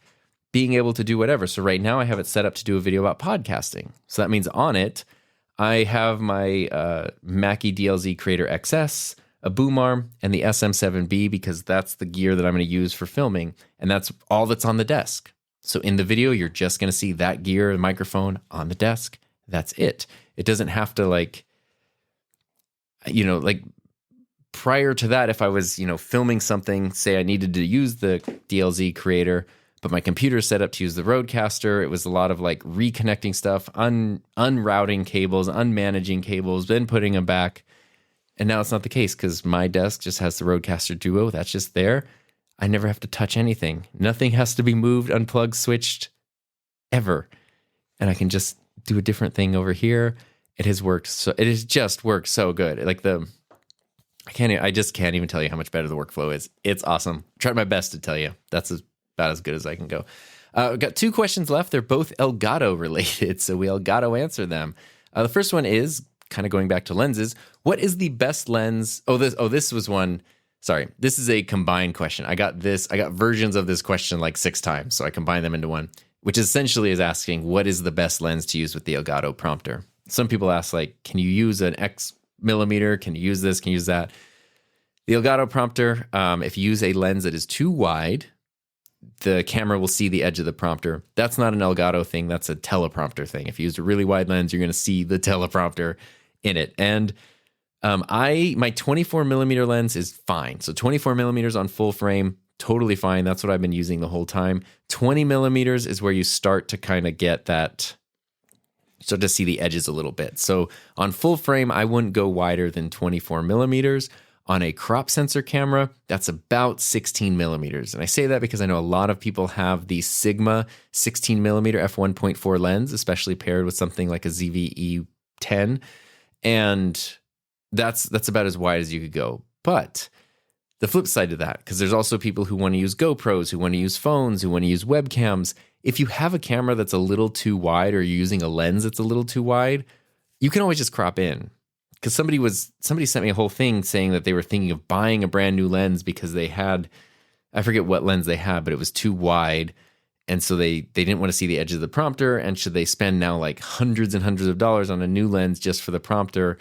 being able to do whatever. So right now I have it set up to do a video about podcasting. So that means on it, I have my Mackie DLZ Creator XS, a boom arm, and the SM7B, because that's the gear that I'm going to use for filming. And that's all that's on the desk. So in the video, you're just going to see that gear, the microphone on the desk. That's it. It doesn't have to like prior to that, if I was, filming something, say I needed to use the DLZ Creator, but my computer is set up to use the Rodecaster, it was a lot of like reconnecting stuff, unrouting cables, unmanaging cables, then putting them back. And now it's not the case because my desk just has the Rodecaster Duo. That's just there. I never have to touch anything. Nothing has to be moved, unplugged, switched, ever. And I can just do a different thing over here. It has just worked so good. Like I just can't even tell you how much better the workflow is. It's awesome. Tried my best to tell you. That's about as good as I can go. I've got 2 questions left. They're both Elgato related, so we Elgato answer them. The first one is kind of going back to lenses. What is the best lens? This was one. Sorry, this is a combined question. I got versions of this question like 6 times, so I combined them into one, which essentially is asking what is the best lens to use with the Elgato prompter. Some people ask like, can you use an X millimeter? Can you use this? Can you use that? The Elgato prompter, if you use a lens that is too wide, the camera will see the edge of the prompter. That's not an Elgato thing. That's a teleprompter thing. If you use a really wide lens, you're going to see the teleprompter in it. And my 24 millimeter lens is fine. So 24 millimeters on full frame, totally fine. That's what I've been using the whole time. 20 millimeters is where you start to kind of get that, start to see the edges a little bit. So on full frame, I wouldn't go wider than 24 millimeters. On a crop sensor camera, that's about 16 millimeters. And I say that because I know a lot of people have the Sigma 16 millimeter f1.4 lens, especially paired with something like a ZV-E10. And that's about as wide as you could go. But the flip side to that, because there's also people who want to use GoPros, who want to use phones, who want to use webcams. If you have a camera that's a little too wide, or you're using a lens that's a little too wide, you can always just crop in. Because somebody sent me a whole thing saying that they were thinking of buying a brand new lens because they had, I forget what lens they had, but it was too wide. And so they didn't want to see the edge of the prompter. And should they spend now like hundreds and hundreds of dollars on a new lens just for the prompter?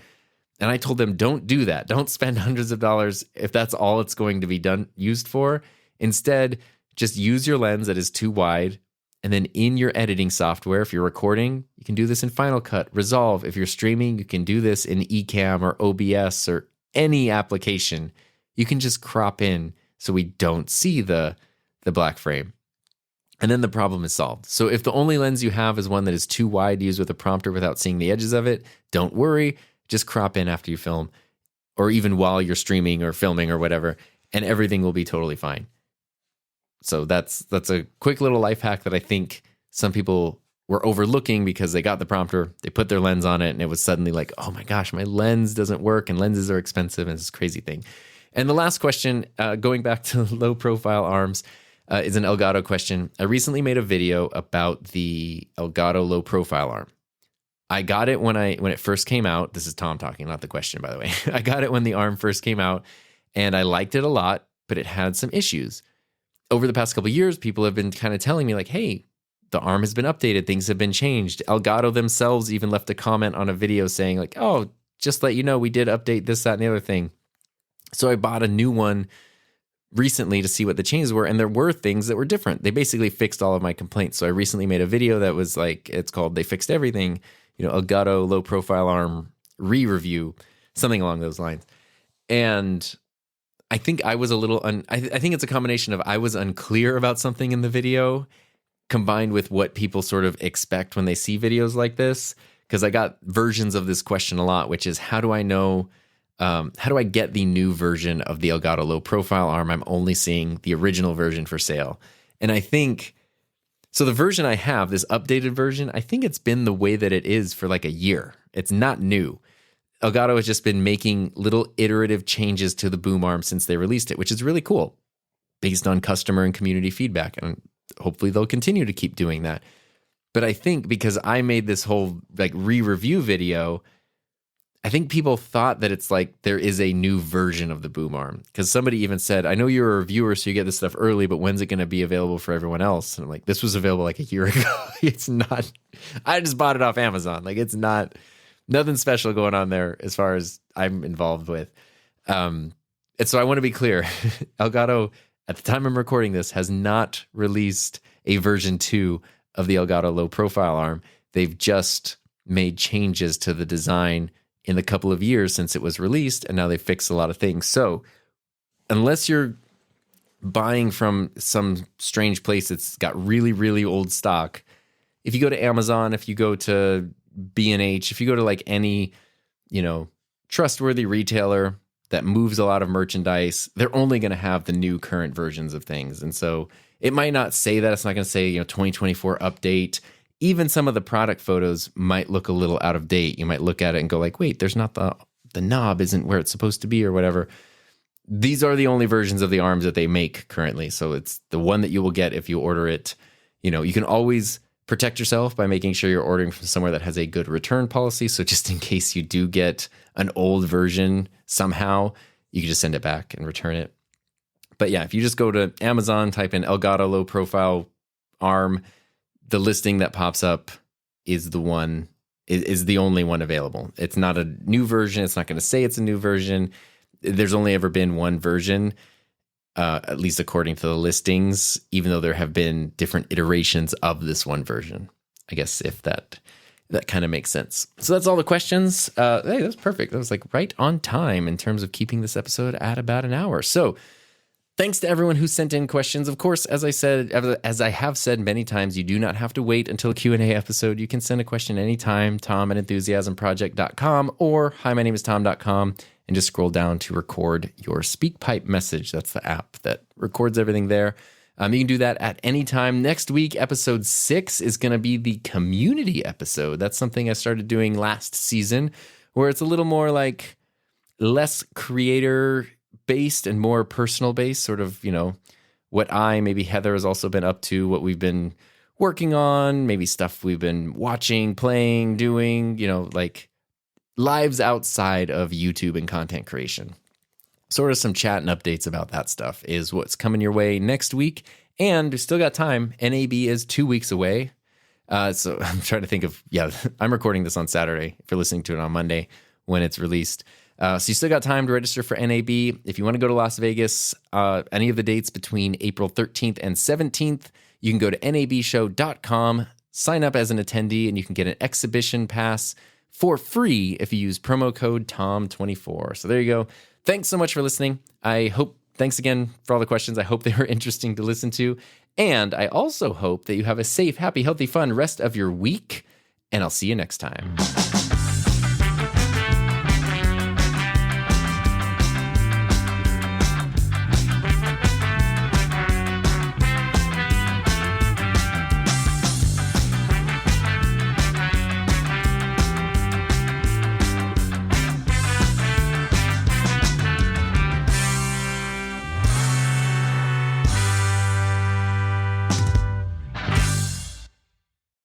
And I told them, don't do that. Don't spend hundreds of dollars if that's all it's going to be used for. Instead, just use your lens that is too wide. And then in your editing software, if you're recording, you can do this in Final Cut, Resolve. If you're streaming, you can do this in Ecamm or OBS or any application. You can just crop in so we don't see the black frame. And then the problem is solved. So if the only lens you have is one that is too wide to use with a prompter without seeing the edges of it, don't worry. Just crop in after you film, or even while you're streaming or filming or whatever, and everything will be totally fine. So that's a quick little life hack that I think some people were overlooking because they got the prompter, they put their lens on it, and it was suddenly like, oh my gosh, my lens doesn't work, and lenses are expensive, and it's this crazy thing. And the last question, going back to low profile arms, is an Elgato question. I recently made a video about the Elgato low profile arm. I got it when it first came out. This is Tom talking, not the question, by the way. I got it when the arm first came out, and I liked it a lot, but it had some issues. Over the past couple of years, people have been kind of telling me like, hey, the arm has been updated. Things have been changed. Elgato themselves even left a comment on a video saying like, oh, just let you know, we did update this, that, and the other thing. So I bought a new one recently to see what the changes were. And there were things that were different. They basically fixed all of my complaints. So I recently made a video that was like, it's called They Fixed Everything, Elgato low profile arm re-review, something along those lines. And I think I was a little, I think it's a combination of I was unclear about something in the video combined with what people sort of expect when they see videos like this. Because I got versions of this question a lot, which is how do I know, how do I get the new version of the Elgato low profile arm? I'm only seeing the original version for sale. And I think So the version I have, this updated version, I think it's been the way that it is for like a year. It's not new. Elgato has just been making little iterative changes to the boom arm since they released it, which is really cool, based on customer and community feedback. And hopefully they'll continue to keep doing that. But I think because I made this whole like re-review video, I think people thought that it's like there is a new version of the boom arm. Because somebody even said, I know you're a reviewer, so you get this stuff early, but when's it going to be available for everyone else? And I'm like, this was available like a year ago. It's not, I just bought it off Amazon. Like it's not, nothing special going on there as far as I'm involved with. And so I want to be clear, Elgato, at the time I'm recording this, has not released a version 2 of the Elgato low profile arm. They've just made changes to the design in the couple of years since it was released, and now they fixed a lot of things. So unless you're buying from some strange place that's got really, really old stock, if you go to Amazon, if you go to B&H, if you go to like any, trustworthy retailer that moves a lot of merchandise, they're only going to have the new current versions of things. And so it might not say that. It's not going to say, 2024 update. Even some of the product photos might look a little out of date. You might look at it and go like, wait, there's not the knob isn't where it's supposed to be or whatever. These are the only versions of the arms that they make currently. So it's the one that you will get if you order it. You can always protect yourself by making sure you're ordering from somewhere that has a good return policy. So just in case you do get an old version somehow, you can just send it back and return it. But yeah, if you just go to Amazon, type in Elgato low profile arm, the listing that pops up is the one, is the only one available. It's not a new version. It's not going to say it's a new version. There's only ever been one version, at least according to the listings, even though there have been different iterations of this one version. I guess if that kind of makes sense. So that's all the questions. Hey, that was perfect. That was like right on time in terms of keeping this episode at about an hour. So thanks to everyone who sent in questions. Of course, as I have said many times, you do not have to wait until a Q&A episode. You can send a question anytime, tom@enthusiasmproject.com or hi-my-name-is-tom.com, and just scroll down to record your SpeakPipe message. That's the app that records everything there. You can do that at any time. Next week, episode 6 is going to be the community episode. That's something I started doing last season, where it's a little more like less creator based and more personal based, sort of, what maybe Heather has also been up to, what we've been working on, maybe stuff we've been watching, playing, doing, like lives outside of YouTube and content creation. Sort of some chat and updates about that stuff is what's coming your way next week. And we still got time. NAB is 2 weeks away. So I'm trying to think of, I'm recording this on Saturday. If you're listening to it on Monday when it's released. So you still got time to register for NAB. If you want to go to Las Vegas, any of the dates between April 13th and 17th, you can go to nabshow.com, sign up as an attendee, and you can get an exhibition pass for free if you use promo code TOM24. So there you go. Thanks so much for listening. Thanks again for all the questions. I hope they were interesting to listen to. And I also hope that you have a safe, happy, healthy, fun rest of your week. And I'll see you next time.